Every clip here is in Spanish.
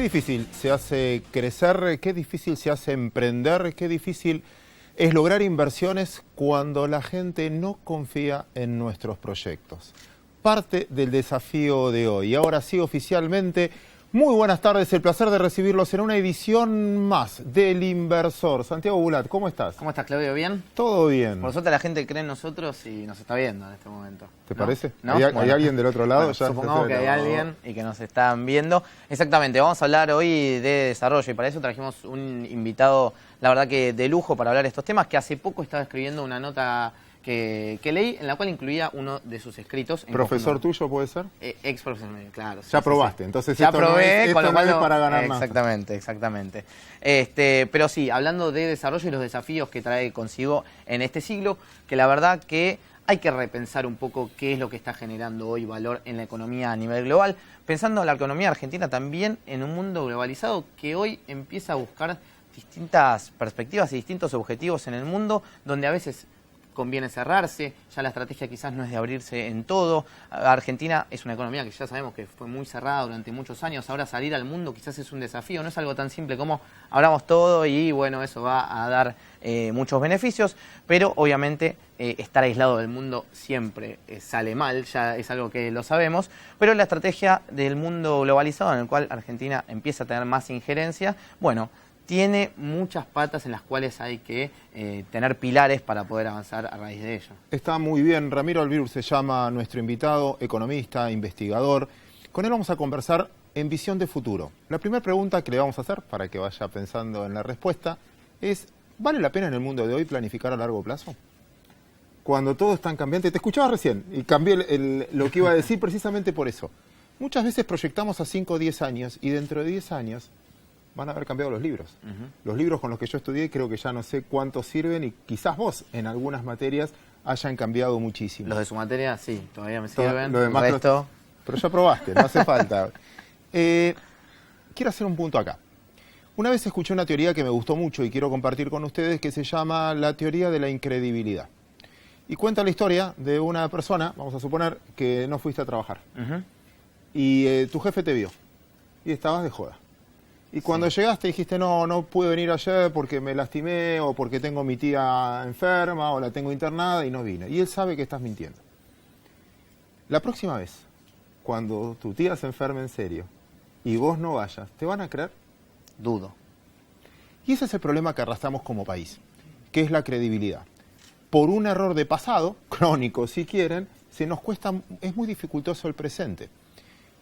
difícil se hace crecer, qué difícil se hace emprender, qué difícil es lograr inversiones cuando la gente no confía en nuestros proyectos. Parte del desafío de hoy. Y ahora sí, oficialmente, muy buenas tardes, el placer de recibirlos en una edición más del Inversor. Santiago Bulat, ¿cómo estás? ¿Cómo estás, Claudio? ¿Bien? Todo bien. Por suerte la gente cree en nosotros y nos está viendo en este momento. ¿Te parece? ¿No? ¿Hay Bueno, alguien del otro lado? bueno, Ya supongamos que hay alguien y que nos están viendo. Exactamente, vamos a hablar hoy de desarrollo y para eso trajimos un invitado, la verdad que de lujo para hablar de estos temas, que hace poco estaba escribiendo una nota que leí, en la cual incluía uno de sus escritos. ¿Profesor tuyo puede ser? Ex profesor mío, claro. Ya probaste, entonces ya esto probé, no con lo cual es para ganar más. Exactamente. Pero sí, hablando de desarrollo y los desafíos que trae consigo en este siglo, que la verdad que hay que repensar un poco qué es lo que está generando hoy valor en la economía a nivel global, pensando en la economía argentina también en un mundo globalizado que hoy empieza a buscar distintas perspectivas y distintos objetivos en el mundo, donde a veces conviene cerrarse, ya la estrategia quizás no es de abrirse en todo. Argentina es una economía que ya sabemos que fue muy cerrada durante muchos años, ahora salir al mundo quizás es un desafío, no es algo tan simple como abramos todo y bueno, eso va a dar muchos beneficios, pero obviamente estar aislado del mundo siempre sale mal, ya es algo que lo sabemos, pero la estrategia del mundo globalizado en el cual Argentina empieza a tener más injerencia, bueno, tiene muchas patas en las cuales hay que tener pilares para poder avanzar a raíz de ello. Está muy bien. Ramiro Albirur se llama nuestro invitado, economista, investigador. Con él vamos a conversar en visión de futuro. La primera pregunta que le vamos a hacer, para que vaya pensando en la respuesta, es: ¿vale la pena en el mundo de hoy planificar a largo plazo? Cuando todo es tan cambiante, te escuchaba recién y cambié lo que iba a decir precisamente por eso. Muchas veces proyectamos a 5 o 10 años y dentro de 10 años van a haber cambiado los libros. Los libros con los que yo estudié creo que ya no sé cuántos sirven y quizás vos en algunas materias hayan cambiado muchísimo. Los de su materia sí, todavía me sirven. Lo demás pero ya probaste, no hace falta. Quiero hacer un punto acá. Una vez escuché una teoría que me gustó mucho y quiero compartir con ustedes, que se llama la teoría de la incredibilidad. Y cuenta la historia de una persona, vamos a suponer, que no fuiste a trabajar. Y tu jefe te vio y estabas de joda. Y cuando llegaste dijiste, no pude venir ayer porque me lastimé o porque tengo mi tía enferma o la tengo internada y no vine. Y él sabe que estás mintiendo. La próxima vez, cuando tu tía se enferme en serio y vos no vayas, ¿te van a creer? Dudo. Y ese es el problema que arrastramos como país, que es la credibilidad. Por un error de pasado, crónico si quieren, es muy dificultoso el presente.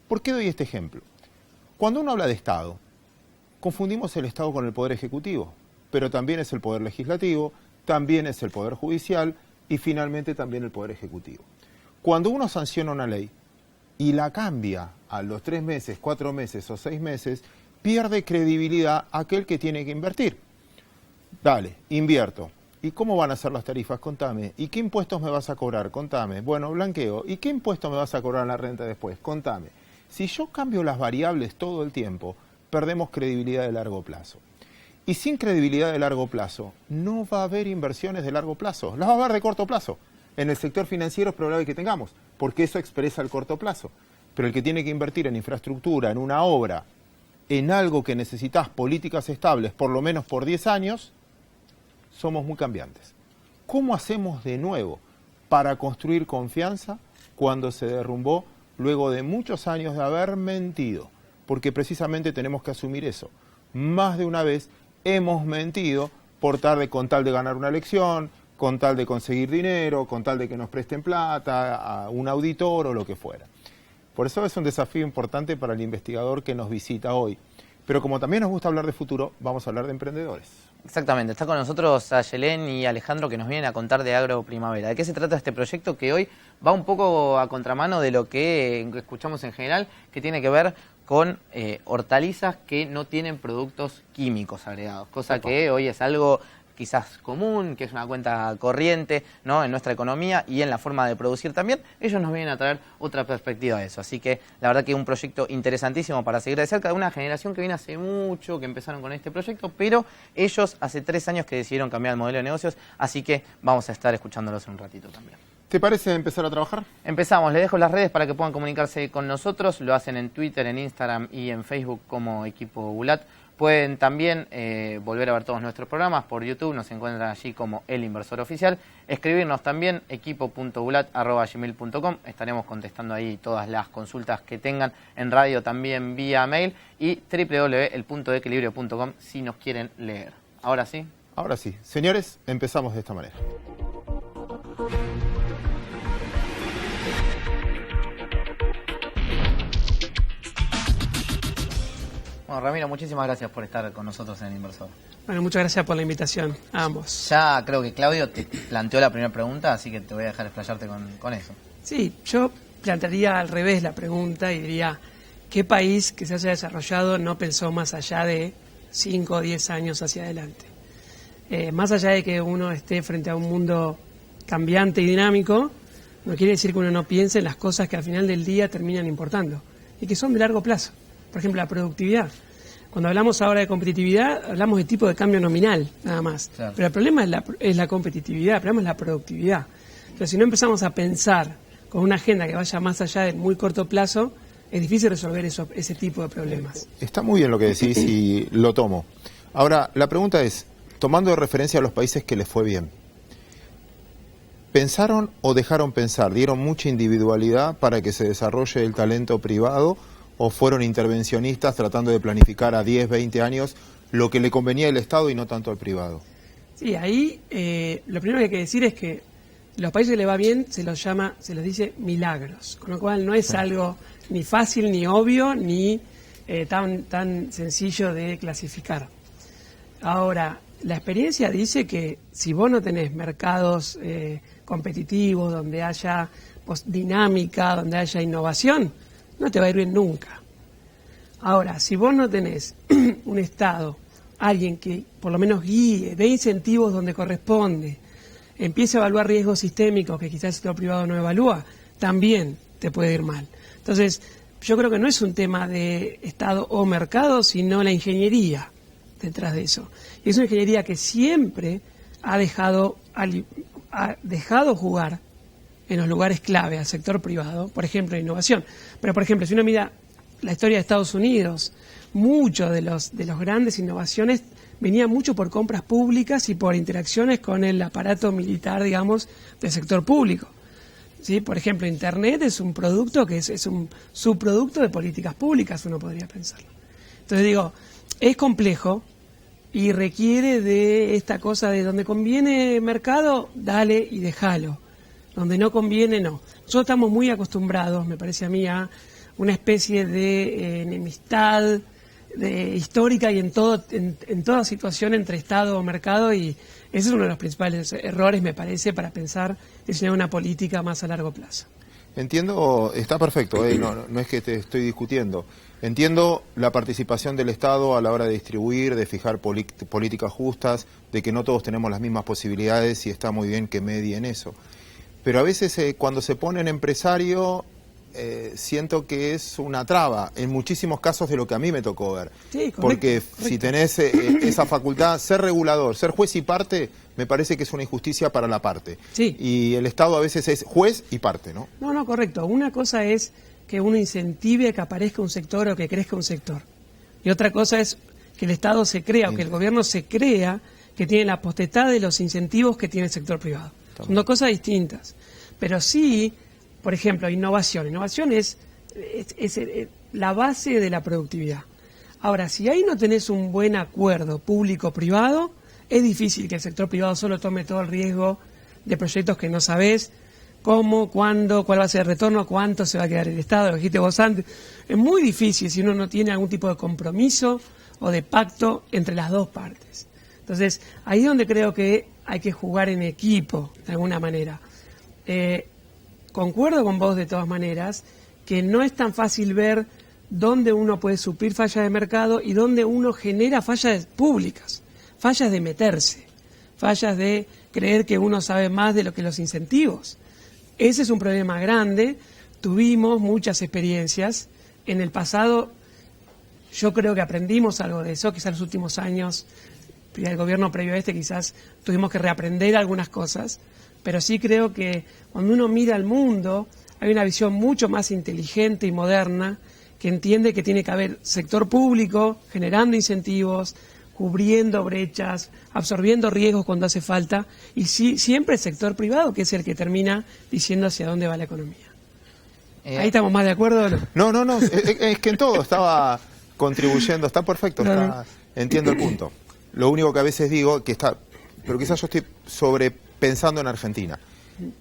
¿Por qué doy este ejemplo? Cuando uno habla de Estado, confundimos el Estado con el Poder Ejecutivo, pero también es el Poder Legislativo, también es el Poder Judicial y finalmente también el Poder Ejecutivo. Cuando uno sanciona una ley y la cambia a los 3 meses, 4 meses o 6 meses, pierde credibilidad aquel que tiene que invertir. Dale, invierto. ¿Y cómo van a ser las tarifas? Contame. ¿Y qué impuestos me vas a cobrar? Contame. Bueno, blanqueo. ¿Y qué impuestos me vas a cobrar en la renta después? Contame. Si yo cambio las variables todo el tiempo, perdemos credibilidad de largo plazo. Y sin credibilidad de largo plazo, no va a haber inversiones de largo plazo. Las va a haber de corto plazo. En el sector financiero es probable que tengamos, porque eso expresa el corto plazo. Pero el que tiene que invertir en infraestructura, en una obra, en algo que necesitas políticas estables, por lo menos por 10 años, somos muy cambiantes. ¿Cómo hacemos de nuevo para construir confianza cuando se derrumbó luego de muchos años de haber mentido? Porque precisamente tenemos que asumir eso. Más de una vez hemos mentido con tal de ganar una elección, con tal de conseguir dinero, con tal de que nos presten plata, a un auditor o lo que fuera. Por eso es un desafío importante para el investigador que nos visita hoy. Pero como también nos gusta hablar de futuro, vamos a hablar de emprendedores. Exactamente, está con nosotros Ayelén y Alejandro que nos vienen a contar de Agro Primavera. ¿De qué se trata este proyecto que hoy va un poco a contramano de lo que escuchamos en general, que tiene que ver con hortalizas que no tienen productos químicos agregados? Cosa que hoy es algo quizás común, que es una cuenta corriente, ¿no?, en nuestra economía y en la forma de producir también. Ellos nos vienen a traer otra perspectiva de eso. Así que la verdad que es un proyecto interesantísimo para seguir de cerca, de una generación que viene hace mucho, que empezaron con este proyecto, pero ellos hace 3 años que decidieron cambiar el modelo de negocios, así que vamos a estar escuchándolos en un ratito también. ¿Te parece empezar a trabajar? Empezamos, les dejo las redes para que puedan comunicarse con nosotros, lo hacen en Twitter, en Instagram y en Facebook como Equipo Bulat. Pueden también volver a ver todos nuestros programas por YouTube, nos encuentran allí como El Inversor Oficial. Escribirnos también equipo.bulat@gmail.com, estaremos contestando ahí todas las consultas que tengan, en radio también vía mail y www.elpuntodeequilibrio.com si nos quieren leer. ¿Ahora sí? Ahora sí. Señores, empezamos de esta manera. Bueno, Ramiro, muchísimas gracias por estar con nosotros en El Inversor. Bueno, muchas gracias por la invitación a ambos. Ya creo que Claudio te planteó la primera pregunta, así que te voy a dejar explayarte con eso. Sí, yo plantearía al revés la pregunta y diría, ¿qué país que se haya desarrollado no pensó más allá de 5 o 10 años hacia adelante? Más allá de que uno esté frente a un mundo cambiante y dinámico, no quiere decir que uno no piense en las cosas que al final del día terminan importando y que son de largo plazo. Por ejemplo, la productividad. Cuando hablamos ahora de competitividad, hablamos de tipo de cambio nominal, nada más. Claro. Pero el problema es la competitividad, el problema es la productividad. Entonces, si no empezamos a pensar con una agenda que vaya más allá de muy corto plazo, es difícil resolver ese tipo de problemas. Está muy bien lo que decís y lo tomo. Ahora, la pregunta es, tomando de referencia a los países que les fue bien, ¿pensaron o dejaron pensar? ¿Dieron mucha individualidad para que se desarrolle el talento privado? ¿O fueron intervencionistas tratando de planificar a 10, 20 años lo que le convenía al Estado y no tanto al privado? Sí, ahí lo primero que hay que decir es que los países que le va bien se los dice milagros, con lo cual no es algo ni fácil, ni obvio, ni tan sencillo de clasificar. Ahora, la experiencia dice que si vos no tenés mercados competitivos, donde haya dinámica, donde haya innovación, no te va a ir bien nunca. Ahora, si vos no tenés un Estado, alguien que por lo menos guíe, dé incentivos donde corresponde, empiece a evaluar riesgos sistémicos que quizás el sector privado no evalúa, también te puede ir mal. Entonces, yo creo que no es un tema de Estado o mercado, sino la ingeniería detrás de eso. Y es una ingeniería que siempre ha dejado jugar en los lugares clave al sector privado, por ejemplo, innovación. Pero, por ejemplo, si uno mira la historia de Estados Unidos, muchos de los grandes innovaciones venían mucho por compras públicas y por interacciones con el aparato militar, digamos, del sector público. ¿Sí? Por ejemplo, Internet es un producto que es un subproducto de políticas públicas, uno podría pensarlo. Entonces digo, es complejo y requiere de esta cosa de donde conviene mercado, dale y déjalo. Donde no conviene, no. Nosotros estamos muy acostumbrados, me parece a mí, a una especie de enemistad histórica y en toda situación entre Estado o mercado, y ese es uno de los principales errores, me parece, para pensar diseñar una política más a largo plazo. Entiendo, está perfecto, no es que te estoy discutiendo. Entiendo la participación del Estado a la hora de distribuir, de fijar políticas justas, de que no todos tenemos las mismas posibilidades y está muy bien que medien eso. Pero a veces cuando se pone en empresario, siento que es una traba, en muchísimos casos de lo que a mí me tocó ver. Sí, correcto, porque correcto. Si tenés esa facultad, ser regulador, ser juez y parte, me parece que es una injusticia para la parte. Sí. Y el Estado a veces es juez y parte, ¿no? No, correcto. Una cosa es que uno incentive que aparezca un sector o que crezca un sector. Y otra cosa es que el Estado se crea o que el gobierno se crea que tiene la potestad de los incentivos que tiene el sector privado. Son dos cosas distintas. Pero sí, por ejemplo, innovación. Innovación es la base de la productividad. Ahora, si ahí no tenés un buen acuerdo público-privado, es difícil que el sector privado solo tome todo el riesgo de proyectos que no sabés cómo, cuándo, cuál va a ser el retorno, cuánto se va a quedar el Estado, lo dijiste vos antes. Es muy difícil si uno no tiene algún tipo de compromiso o de pacto entre las dos partes. Entonces, ahí es donde creo que hay que jugar en equipo, de alguna manera. Concuerdo con vos de todas maneras que no es tan fácil ver dónde uno puede suplir fallas de mercado y dónde uno genera fallas públicas, fallas de meterse, fallas de creer que uno sabe más de lo que los incentivos. Ese es un problema grande. Tuvimos muchas experiencias en el pasado. Yo creo que aprendimos algo de eso, quizás en los últimos años, el gobierno previo a este, quizás tuvimos que reaprender algunas cosas, pero sí creo que cuando uno mira al mundo hay una visión mucho más inteligente y moderna que entiende que tiene que haber sector público generando incentivos, cubriendo brechas, absorbiendo riesgos cuando hace falta, y sí, siempre el sector privado, que es el que termina diciendo hacia dónde va la economía. ¿Ahí estamos más de acuerdo o no? No, es que en todo estaba contribuyendo, está perfecto, entiendo el punto. Lo único que a veces digo, pero quizás yo estoy sobrepensando en Argentina,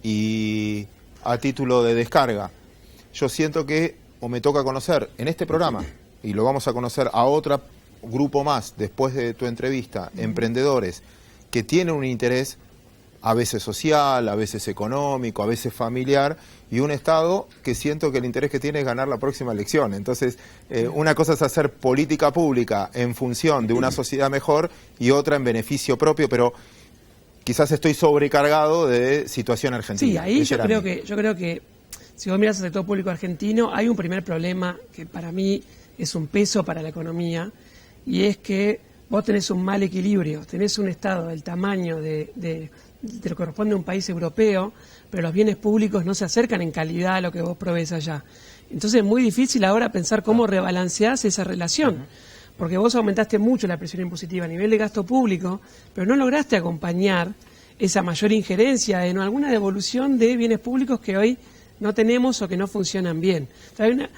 y a título de descarga, yo siento que, o me toca conocer en este programa, y lo vamos a conocer a otro grupo más después de tu entrevista, emprendedores que tienen un interés a veces social, a veces económico, a veces familiar, y un Estado que siento que el interés que tiene es ganar la próxima elección. Entonces, una cosa es hacer política pública en función de una sociedad mejor y otra en beneficio propio, pero quizás estoy sobrecargado de situación argentina. Sí, ahí yo creo que si vos mirás el sector público argentino, hay un primer problema que para mí es un peso para la economía, y es que vos tenés un mal equilibrio, tenés un Estado del tamaño de lo que corresponde a un país europeo, pero los bienes públicos no se acercan en calidad a lo que vos provees allá. Entonces es muy difícil ahora pensar cómo rebalanceás esa relación, porque vos aumentaste mucho la presión impositiva a nivel de gasto público, pero no lograste acompañar esa mayor injerencia en alguna devolución de bienes públicos que hoy no tenemos o que no funcionan bien. Entonces,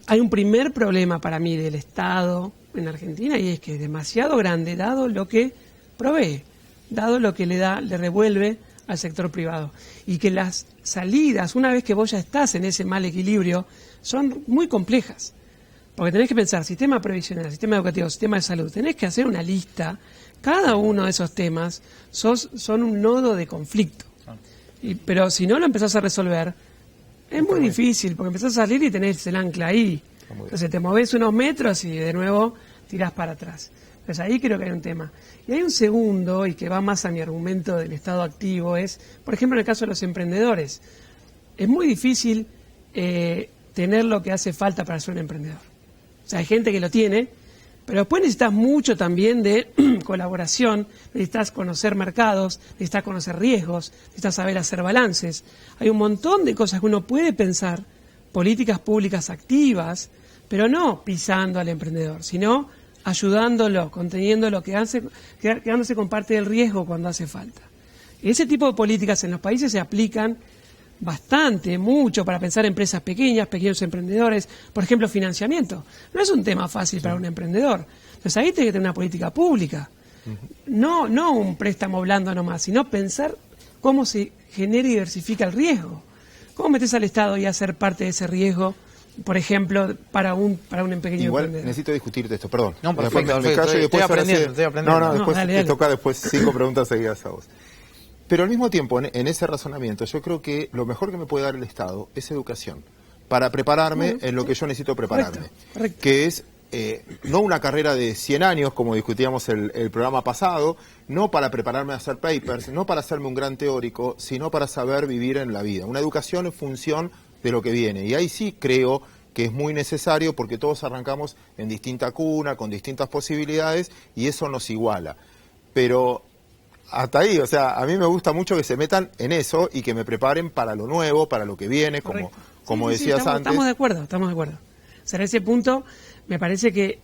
hay un primer problema para mí del Estado en Argentina, y es que es demasiado grande dado lo que provee, dado lo que le revuelve al sector privado, y que las salidas, una vez que vos ya estás en ese mal equilibrio, son muy complejas, porque tenés que pensar sistema previsional, sistema educativo, sistema de salud, tenés que hacer una lista, cada uno de esos temas son un nodo de conflicto, pero si no lo empezás a resolver, es muy difícil, porque empezás a salir y tenés el ancla ahí. Entonces te movés unos metros y de nuevo tirás para atrás. Entonces ahí creo que hay un tema. Y hay un segundo, y que va más a mi argumento del Estado activo, es, por ejemplo, en el caso de los emprendedores. Es muy difícil tener lo que hace falta para ser un emprendedor. O sea, hay gente que lo tiene, pero después necesitas mucho también de colaboración, necesitas conocer mercados, necesitas conocer riesgos, necesitas saber hacer balances. Hay un montón de cosas que uno puede pensar, políticas públicas activas, pero no pisando al emprendedor, sino ayudándolo, conteniéndolo, quedándose con parte del riesgo cuando hace falta. Ese tipo de políticas en los países se aplican bastante, mucho, para pensar en empresas pequeñas, pequeños emprendedores, por ejemplo, financiamiento. No es un tema fácil para un emprendedor. Entonces ahí tiene que tener una política pública. No un préstamo blando nomás, sino pensar cómo se genera y diversifica el riesgo. ¿Cómo metes al Estado y hacer parte de ese riesgo, por ejemplo, para un pequeño Igual emprendedor? necesito discutirte esto, perdón. No, perfecto, Estoy aprendiendo. No, después dale, te dale. toca después 5 preguntas seguidas a vos. Pero al mismo tiempo, en ese razonamiento, yo creo que lo mejor que me puede dar el Estado es educación, para prepararme en lo que yo necesito prepararme, Correcto. que es no una carrera de 100 años, como discutíamos el programa pasado, no para prepararme a hacer papers, no para hacerme un gran teórico, sino para saber vivir en la vida. Una educación en función de lo que viene. Y ahí sí creo que es muy necesario, porque todos arrancamos en distinta cuna, con distintas posibilidades, y eso nos iguala. Pero hasta ahí, o sea, a mí me gusta mucho que se metan en eso y que me preparen para lo nuevo, para lo que viene, como Sí, decías antes. Estamos de acuerdo. O sea, en ese punto me parece que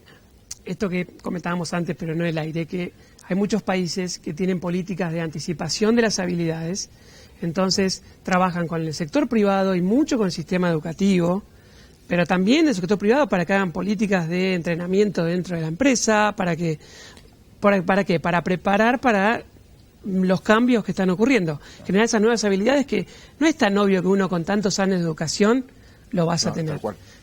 esto que comentábamos antes, pero no el aire, que hay muchos países que tienen políticas de anticipación de las habilidades, entonces trabajan con el sector privado y mucho con el sistema educativo, pero también el sector privado para que hagan políticas de entrenamiento dentro de la empresa, ¿para qué? Para preparar para los cambios que están ocurriendo, generar esas nuevas habilidades que no es tan obvio que uno con tantos años de educación lo vas a tener.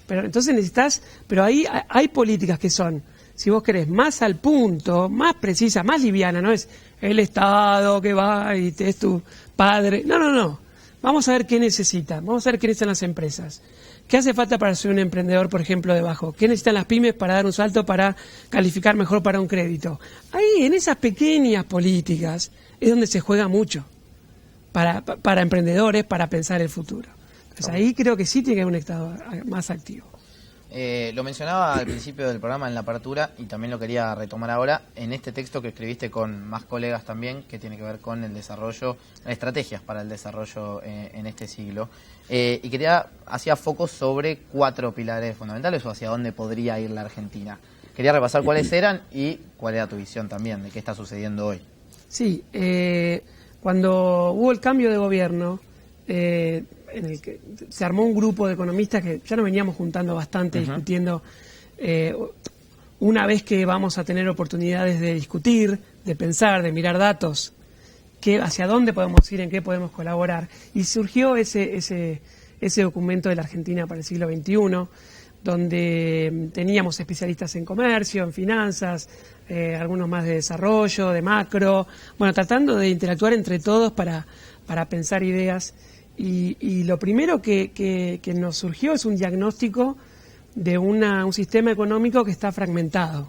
Pero entonces pero ahí hay políticas que son, si vos querés, más al punto, más precisa, más liviana, no es el Estado que va y te es tu padre. No. Vamos a ver qué necesitan, vamos a ver qué necesitan las empresas. ¿Qué hace falta para ser un emprendedor, por ejemplo, de bajo? ¿Qué necesitan las pymes para dar un salto, para calificar mejor para un crédito? Ahí, en esas pequeñas políticas, es donde se juega mucho para emprendedores, para pensar el futuro. Entonces ahí creo que sí tiene que haber un Estado más activo. Lo mencionaba al principio del programa en la apertura y también lo quería retomar ahora en este texto que escribiste con más colegas también, que tiene que ver con el desarrollo, estrategias para el desarrollo en este siglo. Y hacía foco sobre 4 pilares fundamentales o hacia dónde podría ir la Argentina. Quería repasar cuáles eran y cuál era tu visión también de qué está sucediendo hoy. Sí, cuando hubo el cambio de gobierno, en el que se armó un grupo de economistas que ya nos veníamos juntando bastante, discutiendo, una vez que vamos a tener oportunidades de discutir, de pensar, de mirar datos, hacia dónde podemos ir, en qué podemos colaborar. Y surgió ese documento de la Argentina para el siglo XXI, donde teníamos especialistas en comercio, en finanzas, algunos más de desarrollo, de macro, bueno, tratando de interactuar entre todos para pensar ideas. Y lo primero que nos surgió es un diagnóstico de un sistema económico que está fragmentado,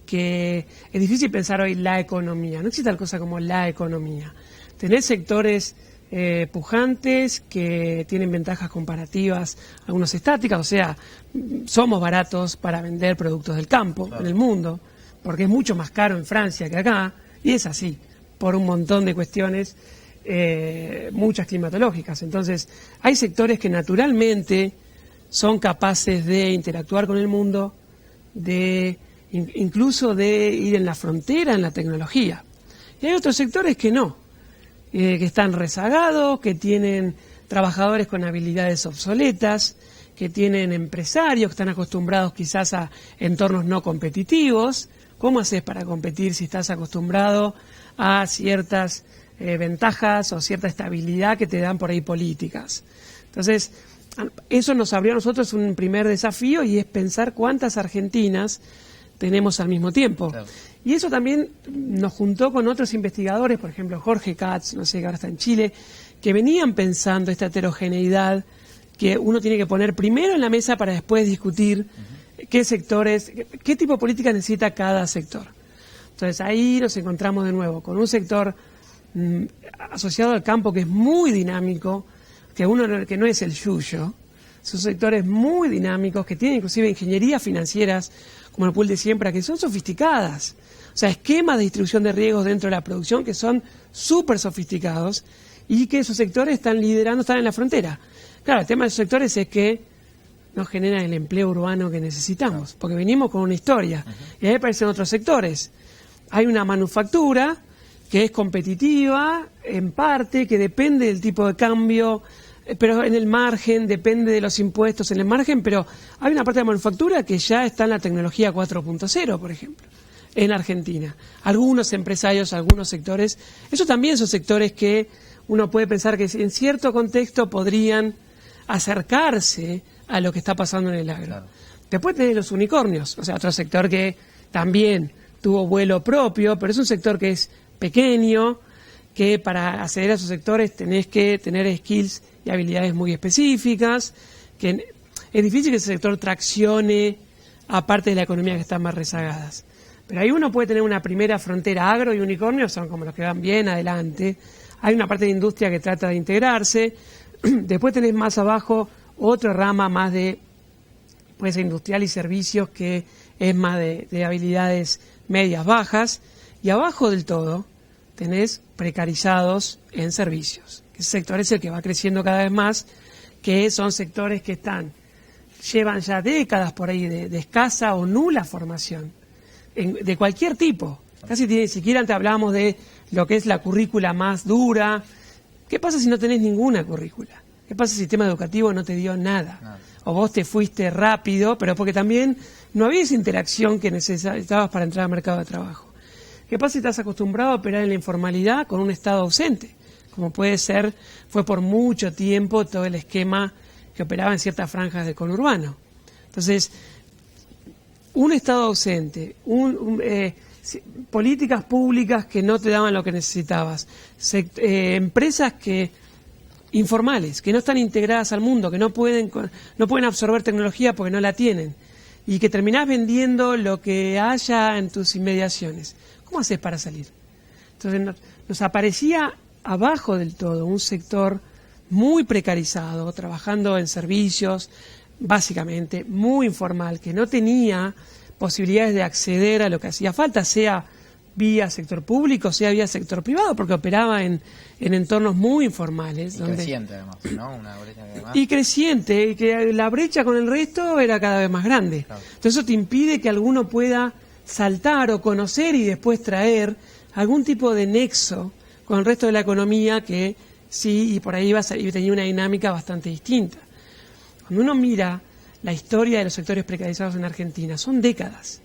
que es difícil pensar hoy la economía, no existe tal cosa como la economía. Tenés sectores pujantes que tienen ventajas comparativas, algunos estáticas, o sea, somos baratos para vender productos del campo en el mundo, porque es mucho más caro en Francia que acá, y es así, por un montón de cuestiones, muchas climatológicas. Entonces, hay sectores que naturalmente son capaces de interactuar con el mundo, incluso de ir en la frontera en la tecnología. Y hay otros sectores que no, que están rezagados, que tienen trabajadores con habilidades obsoletas, que tienen empresarios que están acostumbrados quizás a entornos no competitivos. ¿Cómo haces para competir si estás acostumbrado a ciertas ventajas o cierta estabilidad que te dan por ahí políticas? Entonces, eso nos abrió a nosotros un primer desafío, y es pensar cuántas Argentinas tenemos al mismo tiempo. Claro. Y eso también nos juntó con otros investigadores, por ejemplo Jorge Katz, no sé, que ahora está en Chile, que venían pensando esta heterogeneidad que uno tiene que poner primero en la mesa para después discutir qué sectores, qué tipo de política necesita cada sector. Entonces ahí nos encontramos de nuevo con un sector asociado al campo que es muy dinámico, que no es el yuyo, son sectores muy dinámicos que tienen inclusive ingenierías financieras, como el pool de siembra, que son sofisticadas. O sea, esquemas de distribución de riesgos dentro de la producción que son súper sofisticados, y que esos sectores están liderando, están en la frontera. Claro, el tema de esos sectores es que no generan el empleo urbano que necesitamos, porque venimos con una historia, y ahí aparecen otros sectores. Hay una manufactura que es competitiva, en parte, que depende del tipo de cambio, pero en el margen, depende de los impuestos en el margen, pero hay una parte de la manufactura que ya está en la tecnología 4.0, por ejemplo, en Argentina. Algunos empresarios, algunos sectores, esos también son sectores que uno puede pensar que en cierto contexto podrían acercarse a lo que está pasando en el agro. Claro. Después tenés los unicornios, o sea, otro sector que también tuvo vuelo propio, pero es un sector que es pequeño, que para acceder a esos sectores tenés que tener skills y habilidades muy específicas, que es difícil que ese sector traccione a parte de la economía que están más rezagadas. Pero ahí uno puede tener una primera frontera. Agro y unicornio son como los que van bien adelante. Hay una parte de industria que trata de integrarse. Después tenés más abajo otra rama más de, puede ser industrial y servicios, que es más de habilidades medias bajas. Y abajo del todo tenés precarizados en servicios. Ese sector es el que va creciendo cada vez más, que son sectores que llevan ya décadas por ahí de escasa o nula formación, de cualquier tipo. Casi ni siquiera antes hablábamos de lo que es la currícula más dura. ¿Qué pasa si no tenés ninguna currícula? ¿Qué pasa si el sistema educativo no te dio nada? O vos te fuiste rápido, pero porque también no había esa interacción que necesitabas para entrar al mercado de trabajo. ¿Qué pasa si estás acostumbrado a operar en la informalidad con un Estado ausente? Como fue por mucho tiempo todo el esquema que operaba en ciertas franjas del conurbano. Entonces, un Estado ausente, políticas públicas que no te daban lo que necesitabas, empresas informales, que no están integradas al mundo, que no pueden absorber tecnología porque no la tienen, y que terminás vendiendo lo que haya en tus inmediaciones. ¿Cómo haces para salir? Entonces nos aparecía abajo del todo un sector muy precarizado, trabajando en servicios, básicamente, muy informal, que no tenía posibilidades de acceder a lo que hacía falta, sea vía sector público, sea vía sector privado, porque operaba en entornos muy informales. Y creciente además, ¿no? Una brecha que además... Y creciente, y que la brecha con el resto era cada vez más grande. Claro. Entonces eso te impide que alguno pueda saltar o conocer y después traer algún tipo de nexo con el resto de la economía que sí, y por ahí tenía una dinámica bastante distinta. Cuando uno mira la historia de los sectores precarizados en Argentina, son décadas.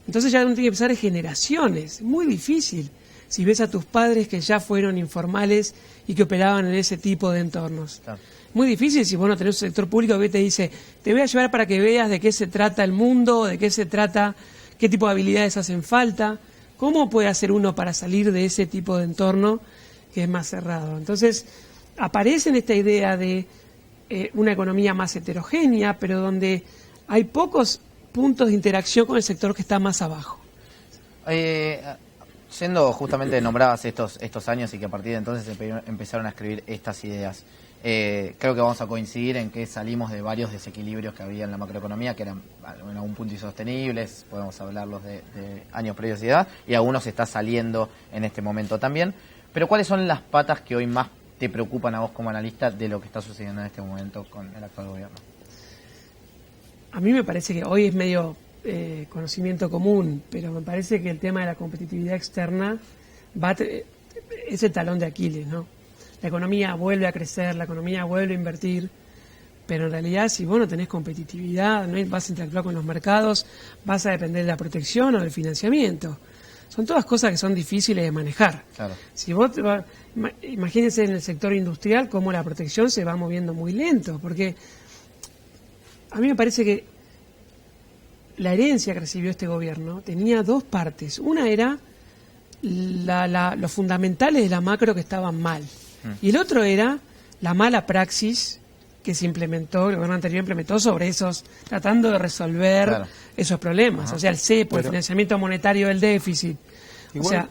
Entonces ya uno tiene que pensar en generaciones. Muy difícil si ves a tus padres que ya fueron informales y que operaban en ese tipo de entornos. Claro. Muy difícil si vos no tenés un sector público que te dice, te voy a llevar para que veas de qué se trata el mundo, de qué se trata, qué tipo de habilidades hacen falta, cómo puede hacer uno para salir de ese tipo de entorno que es más cerrado. Entonces aparece en esta idea de una economía más heterogénea, pero donde hay pocos puntos de interacción con el sector que está más abajo. Siendo justamente nombradas estos años y que a partir de entonces empezaron a escribir estas ideas, creo que vamos a coincidir en que salimos de varios desequilibrios que había en la macroeconomía, que eran en algún punto insostenibles, podemos hablarlos de años previos de edad, y algunos está saliendo en este momento también. Pero ¿cuáles son las patas que hoy más te preocupan a vos como analista de lo que está sucediendo en este momento con el actual gobierno? A mí me parece que hoy es medio conocimiento común, pero me parece que el tema de la competitividad externa es el talón de Aquiles, ¿no? La economía vuelve a crecer, la economía vuelve a invertir, pero en realidad si vos no tenés competitividad, no vas a interactuar con los mercados, vas a depender de la protección o del financiamiento. Son todas cosas que son difíciles de manejar. Claro. Si vos imagínense en el sector industrial cómo la protección se va moviendo muy lento, porque a mí me parece que la herencia que recibió este gobierno tenía dos partes. Una era los fundamentales de la macro que estaban mal. Y el otro era la mala praxis que se implementó, el gobierno anterior implementó sobre esos, tratando de resolver esos problemas. Ajá. O sea, el cepo, el financiamiento monetario del déficit. Igual, o sea,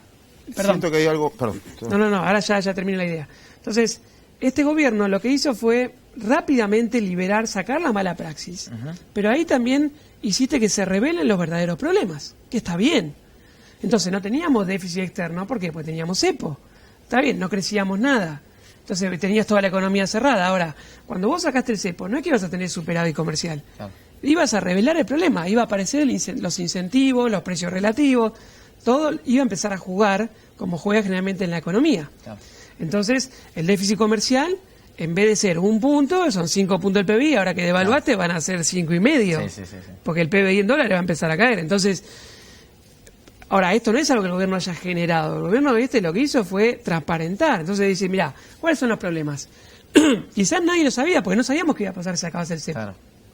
perdón. Siento que hay algo... Perdón. No, ahora ya termino la idea. Entonces, este gobierno lo que hizo fue rápidamente sacar la mala praxis, pero ahí también hiciste que se revelen los verdaderos problemas, que está bien. Entonces no teníamos déficit externo, ¿por qué? Pues teníamos cepo. Está bien, no crecíamos nada. Entonces tenías toda la economía cerrada. Ahora, cuando vos sacaste el cepo, no es que ibas a tener superávit comercial. Claro. Ibas a revelar el problema, iba a aparecer los incentivos, los precios relativos, todo iba a empezar a jugar como juega generalmente en la economía. Claro. Entonces, el déficit comercial, en vez de ser 1 punto, son 5 puntos del PBI, ahora que devaluaste van a ser 5,5. Sí. Porque el PBI en dólares va a empezar a caer. Entonces, ahora, esto no es algo que el gobierno haya generado. El gobierno lo que hizo fue transparentar. Entonces dice, mira, ¿cuáles son los problemas? Quizás nadie lo sabía, porque no sabíamos qué iba a pasar si acabase el cepo.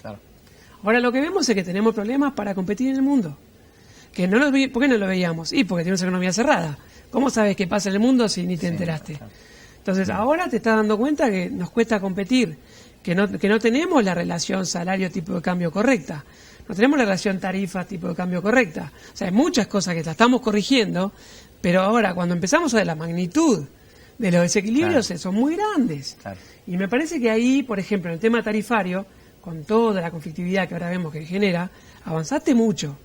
Claro. Ahora lo que vemos es que tenemos problemas para competir en el mundo. ¿Por qué no lo veíamos? Y porque tenemos una economía cerrada. ¿Cómo sabes qué pasa en el mundo si ni te enteraste? Claro. Entonces ahora te estás dando cuenta que nos cuesta competir, que no tenemos la relación salario-tipo de cambio correcta. No tenemos la relación tarifa-tipo de cambio correcta. O sea, hay muchas cosas que la estamos corrigiendo, pero ahora cuando empezamos a ver la magnitud de los desequilibrios son muy grandes. Claro. Y me parece que ahí, por ejemplo, en el tema tarifario, con toda la conflictividad que ahora vemos que genera, avanzaste mucho.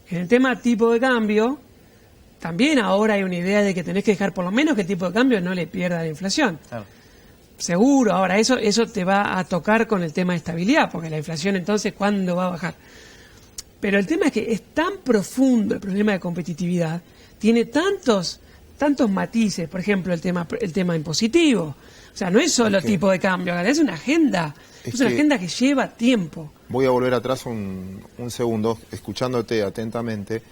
En el tema tipo de cambio, también ahora hay una idea de que tenés que dejar por lo menos que el tipo de cambio no le pierda la inflación. Claro. Seguro, ahora eso te va a tocar con el tema de estabilidad, porque la inflación entonces, ¿cuándo va a bajar? Pero el tema es que es tan profundo el problema de competitividad, tiene tantos matices, por ejemplo, el tema impositivo. O sea, no es solo tipo de cambio, es una agenda, es una agenda que lleva tiempo. Voy a volver atrás un segundo, escuchándote atentamente.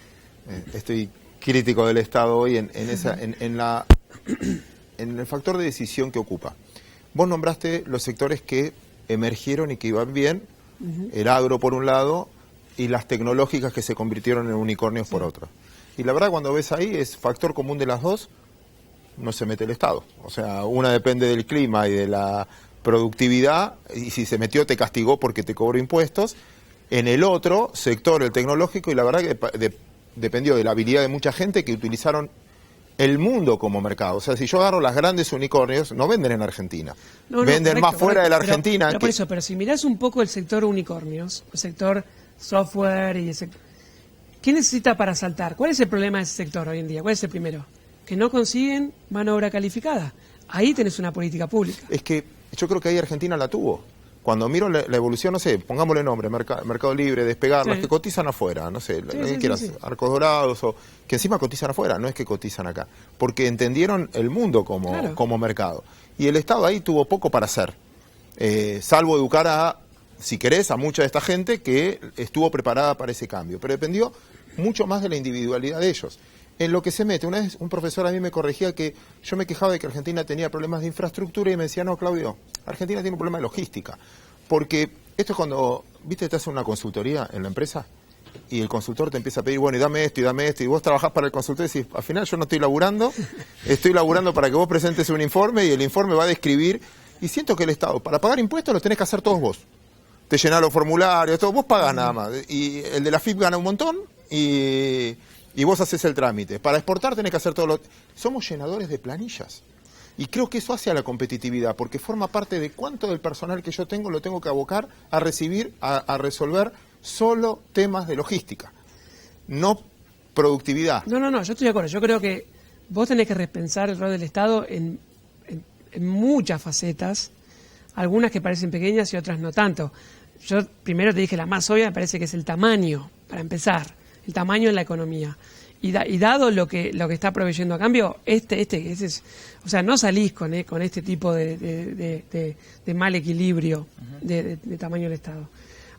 Estoy crítico del Estado hoy en el factor de decisión que ocupa. Vos nombraste los sectores que emergieron y que iban bien, el agro por un lado y las tecnológicas que se convirtieron en unicornios por otro. Y la verdad cuando ves ahí es factor común de las dos, no se mete el Estado. O sea, una depende del clima y de la productividad, y si se metió te castigó porque te cobró impuestos. En el otro sector, el tecnológico, y la verdad que dependió de la habilidad de mucha gente que utilizaron el mundo como mercado. O sea, si yo agarro las grandes unicornios, no venden en Argentina. No, venden correcto, más fuera de la pero- Argentina. Pero, por eso, pero si mirás un poco el sector unicornios, el sector software y ¿qué necesita para saltar? ¿Cuál es el problema de ese sector hoy en día? ¿Cuál es el primero? Que no consiguen mano de obra calificada. Ahí tenés una política pública. Es que yo creo que ahí Argentina la tuvo. Cuando miro la evolución, no sé, pongámosle nombre, Mercado Libre, Despegar, Sí. las que cotizan afuera, no sé, Sí, lo que sí, quieras, sí. Arcos Dorados, o que encima cotizan afuera, no es que cotizan acá, porque entendieron el mundo Claro. como mercado. Y el Estado ahí tuvo poco para hacer, salvo educar a, si querés, a mucha de esta gente que estuvo preparada para ese cambio, pero dependió mucho más de la individualidad de ellos. En lo que se mete, una vez un profesor a mí me corregía que yo me quejaba de que Argentina tenía problemas de infraestructura y me decía, no, Claudio, Argentina tiene un problema de logística. Porque esto es cuando, viste, te hacen una consultoría en la empresa y el consultor te empieza a pedir, bueno, y dame esto, y vos trabajás para el consultor y decís, al final yo no estoy laburando para que vos presentes un informe y el informe va a describir, y siento que el Estado, para pagar impuestos los tenés que hacer todos vos. Te llenás los formularios, todo, vos pagás nada más. Y el de la FIP gana un montón y vos haces el trámite. Para exportar tenés que hacer todo lo... Somos llenadores de planillas. Y creo que eso hace a la competitividad, porque forma parte de cuánto del personal que yo tengo lo tengo que abocar a recibir, a resolver solo temas de logística, no productividad. No, yo estoy de acuerdo. Yo creo que vos tenés que repensar el rol del Estado en muchas facetas, algunas que parecen pequeñas y otras no tanto. Yo primero te dije la más obvia, me parece que es el tamaño, para empezar, el tamaño en la economía. Y dado lo que está proveyendo a cambio, o sea, no salís con este tipo de mal equilibrio de tamaño del Estado.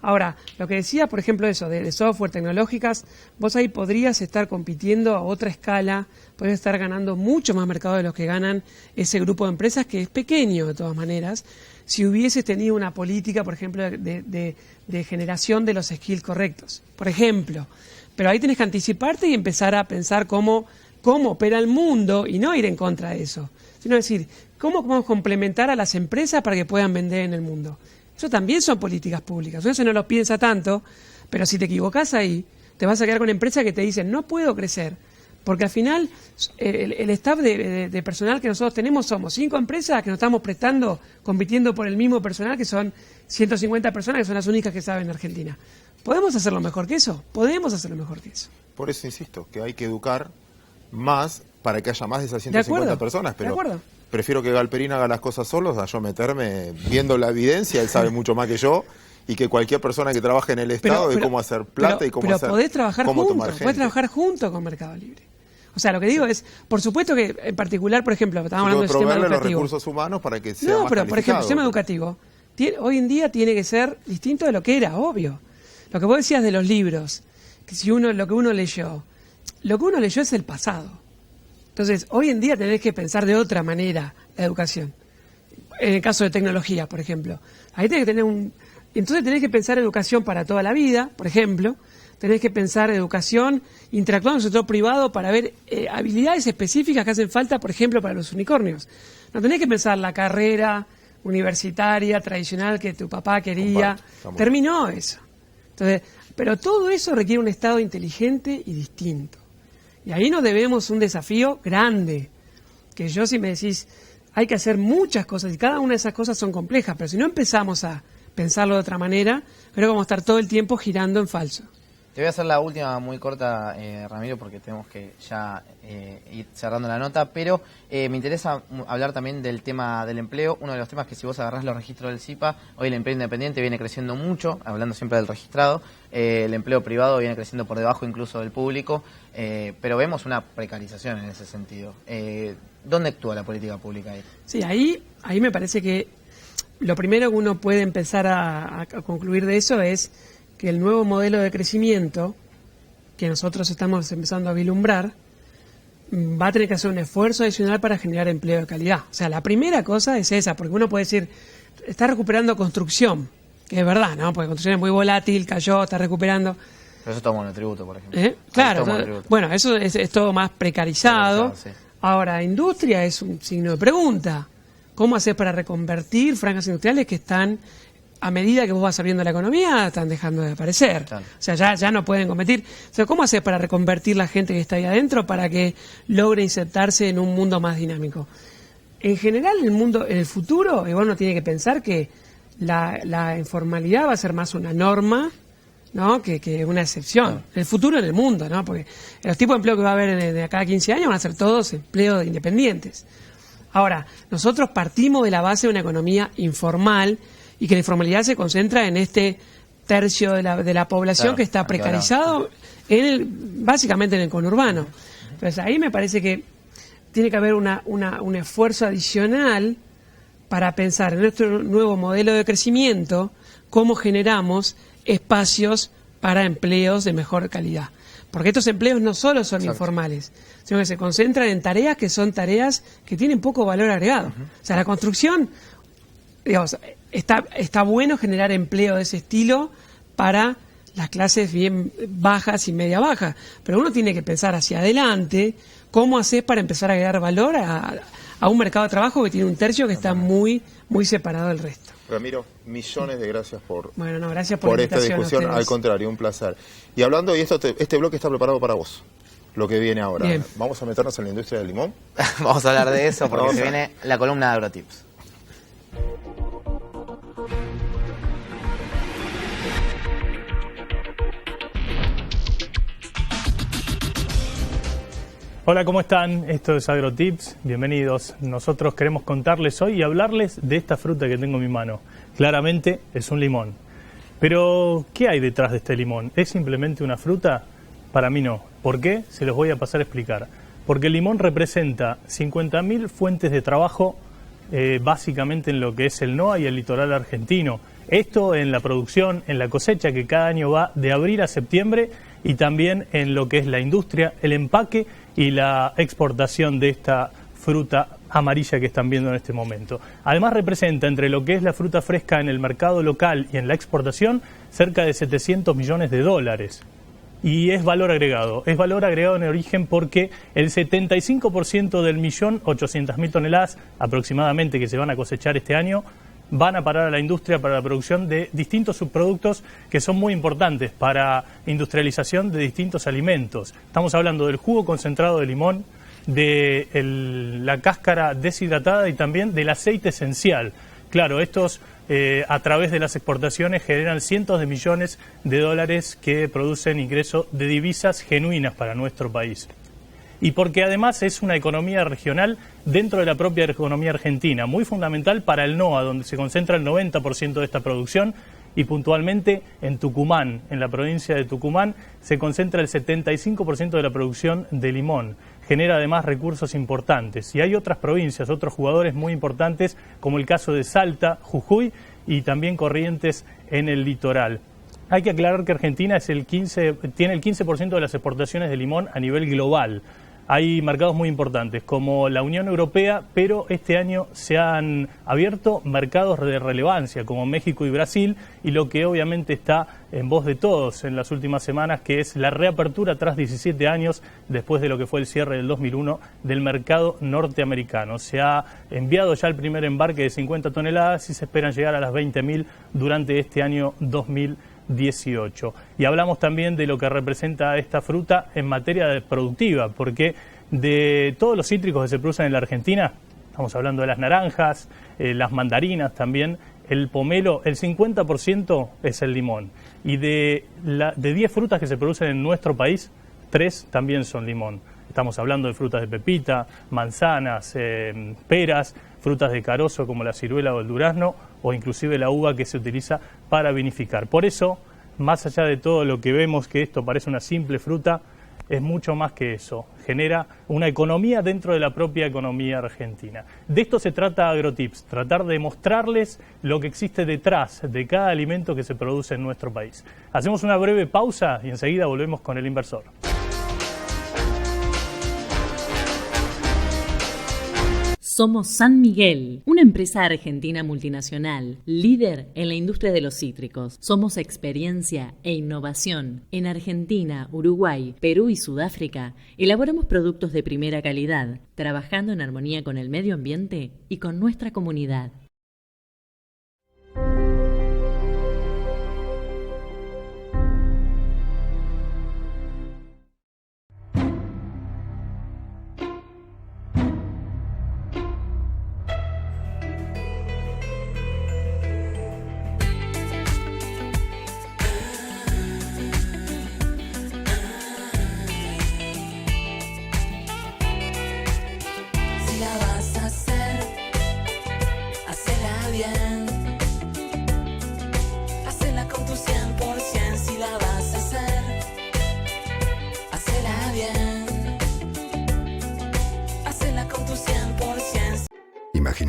Ahora, lo que decía, por ejemplo, eso, de software, tecnológicas, vos ahí podrías estar compitiendo a otra escala, podrías estar ganando mucho más mercado de los que ganan ese grupo de empresas, que es pequeño de todas maneras, si hubieses tenido una política, por ejemplo, de generación de los skills correctos. Por ejemplo, pero ahí tenés que anticiparte y empezar a pensar cómo opera el mundo y no ir en contra de eso, sino decir, cómo podemos complementar a las empresas para que puedan vender en el mundo. Eso también son políticas públicas. Eso no lo piensa tanto, pero si te equivocás ahí, te vas a quedar con empresas que te dicen, no puedo crecer. Porque al final, el staff de personal que nosotros tenemos somos 5 empresas que nos estamos prestando, compitiendo por el mismo personal, que son 150 personas, que son las únicas que saben en Argentina. ¿Podemos hacerlo mejor que eso? Podemos hacerlo mejor que eso. Por eso insisto, que hay que educar más para que haya más de esas De 150 acuerdo, personas, de pero acuerdo. prefiero que Galperín haga las cosas solos a yo meterme viendo la evidencia, él sabe mucho más que yo, y que cualquier persona que trabaje en el Estado de cómo hacer plata y cómo pero hacer... podés trabajar cómo junto, tomar gente. podés trabajar junto con Mercado Libre. O sea, lo que digo es, por supuesto que en particular, por ejemplo, estamos hablando del sistema proveerle los educativo. recursos humanos para que sea No, más pero por ejemplo, el calificado. sistema educativo hoy en día tiene que ser distinto de lo que era, obvio. Lo que vos decías de los libros, que lo que uno leyó es el pasado. Entonces, hoy en día tenés que pensar de otra manera la educación. En el caso de tecnología, por ejemplo. Ahí tenés que tener entonces tenés que pensar educación para toda la vida, por ejemplo. Tenés que pensar educación interactuando con el sector privado para ver habilidades específicas que hacen falta, por ejemplo, para los unicornios. No tenés que pensar la carrera universitaria tradicional que tu papá quería. Terminó eso. Entonces, pero todo eso requiere un Estado inteligente y distinto. Y ahí nos debemos un desafío grande. Que yo, si me decís, hay que hacer muchas cosas, y cada una de esas cosas son complejas, pero si no empezamos a pensarlo de otra manera, creo que vamos a estar todo el tiempo girando en falso. Te voy a hacer la última muy corta, Ramiro, porque tenemos que ya ir cerrando la nota, pero me interesa hablar también del tema del empleo, uno de los temas que si vos agarrás los registros del CIPA, hoy el empleo independiente viene creciendo mucho, hablando siempre del registrado, el empleo privado viene creciendo por debajo incluso del público, pero vemos una precarización en ese sentido. ¿Dónde actúa la política pública ahí? Sí, ahí me parece que lo primero que uno puede empezar a concluir de eso es que el nuevo modelo de crecimiento que nosotros estamos empezando a vislumbrar va a tener que hacer un esfuerzo adicional para generar empleo de calidad. O sea, la primera cosa es esa, porque uno puede decir, está recuperando construcción, que es verdad, ¿no? Porque construcción es muy volátil, cayó, está recuperando. Pero eso es todo monotributo, por ejemplo. Claro, Todo monotributo. bueno, eso es todo más precarizado. Sí. Ahora, industria es un signo de pregunta. ¿Cómo hacer para reconvertir franjas industriales que están a medida que vos vas abriendo la economía, están dejando de aparecer. Claro. O sea, ya no pueden competir. O sea, ¿cómo haces para reconvertir la gente que está ahí adentro para que logre insertarse en un mundo más dinámico? En general, en el futuro, igual uno tiene que pensar que la informalidad va a ser más una norma, ¿no? que una excepción. Claro. En el futuro, en el mundo, ¿no? Porque los tipos de empleo que va a haber de acá a 15 años van a ser todos empleos independientes. Ahora, nosotros partimos de la base de una economía informal y que la informalidad se concentra en este tercio de la población, Claro, que está precarizado básicamente en el conurbano. Entonces ahí me parece que tiene que haber un esfuerzo adicional para pensar en nuestro nuevo modelo de crecimiento, cómo generamos espacios para empleos de mejor calidad. Porque estos empleos no solo son informales, sino que se concentran en tareas que son tareas que tienen poco valor agregado. O sea, la construcción, digamos, está bueno generar empleo de ese estilo para las clases bien bajas y media bajas, pero uno tiene que pensar hacia adelante cómo hacer para empezar a agregar valor a un mercado de trabajo que tiene un tercio que está muy separado del resto. Ramiro, millones de gracias por, gracias por esta discusión. Al contrario, un placer. Y hablando, y este bloque está preparado para vos, lo que viene ahora. Bien. Vamos a meternos en la industria del limón. Vamos a hablar de eso porque se viene la columna de AgroTips. Hola, ¿cómo están? Esto es AgroTips, bienvenidos. Nosotros queremos contarles hoy y hablarles de esta fruta que tengo en mi mano. Claramente es un limón. Pero, ¿qué hay detrás de este limón? ¿Es simplemente una fruta? Para mí no. ¿Por qué? Se los voy a pasar a explicar. Porque el limón representa 50.000 fuentes de trabajo, básicamente en lo que es el NOA y el litoral argentino. Esto en la producción, en la cosecha, que cada año va de abril a septiembre, y también en lo que es la industria, el empaque y la exportación de esta fruta amarilla que están viendo en este momento. Además representa entre lo que es la fruta fresca en el mercado local y en la exportación cerca de 700 millones de dólares. Y es valor agregado en origen porque el 75% del 1.800.000 toneladas aproximadamente que se van a cosechar este año van a parar a la industria para la producción de distintos subproductos que son muy importantes para industrialización de distintos alimentos. Estamos hablando del jugo concentrado de limón, de la cáscara deshidratada y también del aceite esencial. Claro, estos a través de las exportaciones generan cientos de millones de dólares que producen ingreso de divisas genuinas para nuestro país. Y porque además es una economía regional dentro de la propia economía argentina, muy fundamental para el NOA, donde se concentra el 90% de esta producción, y puntualmente en Tucumán, en la provincia de Tucumán, se concentra el 75% de la producción de limón. Genera además recursos importantes. Y hay otras provincias, otros jugadores muy importantes, como el caso de Salta, Jujuy y también Corrientes en el litoral. Hay que aclarar que Argentina tiene el 15% de las exportaciones de limón a nivel global. Hay mercados muy importantes como la Unión Europea, pero este año se han abierto mercados de relevancia como México y Brasil, y lo que obviamente está en voz de todos en las últimas semanas, que es la reapertura tras 17 años después de lo que fue el cierre del 2001 del mercado norteamericano. Se ha enviado ya el primer embarque de 50 toneladas y se esperan llegar a las 20.000 durante este año 2018. Y hablamos también de lo que representa esta fruta en materia productiva, porque de todos los cítricos que se producen en la Argentina, estamos hablando de las naranjas, las mandarinas también, el pomelo, el 50% es el limón. Y de 10 frutas que se producen en nuestro país, 3 también son limón. Estamos hablando de frutas de pepita, manzanas, peras, frutas de carozo como la ciruela o el durazno, o inclusive la uva que se utiliza para vinificar. Por eso, más allá de todo lo que vemos que esto parece una simple fruta, es mucho más que eso. Genera una economía dentro de la propia economía argentina. De esto se trata AgroTips, tratar de mostrarles lo que existe detrás de cada alimento que se produce en nuestro país. Hacemos una breve pausa y enseguida volvemos con el inversor. Somos San Miguel, una empresa argentina multinacional, líder en la industria de los cítricos. Somos experiencia e innovación. En Argentina, Uruguay, Perú y Sudáfrica, elaboramos productos de primera calidad, trabajando en armonía con el medio ambiente y con nuestra comunidad.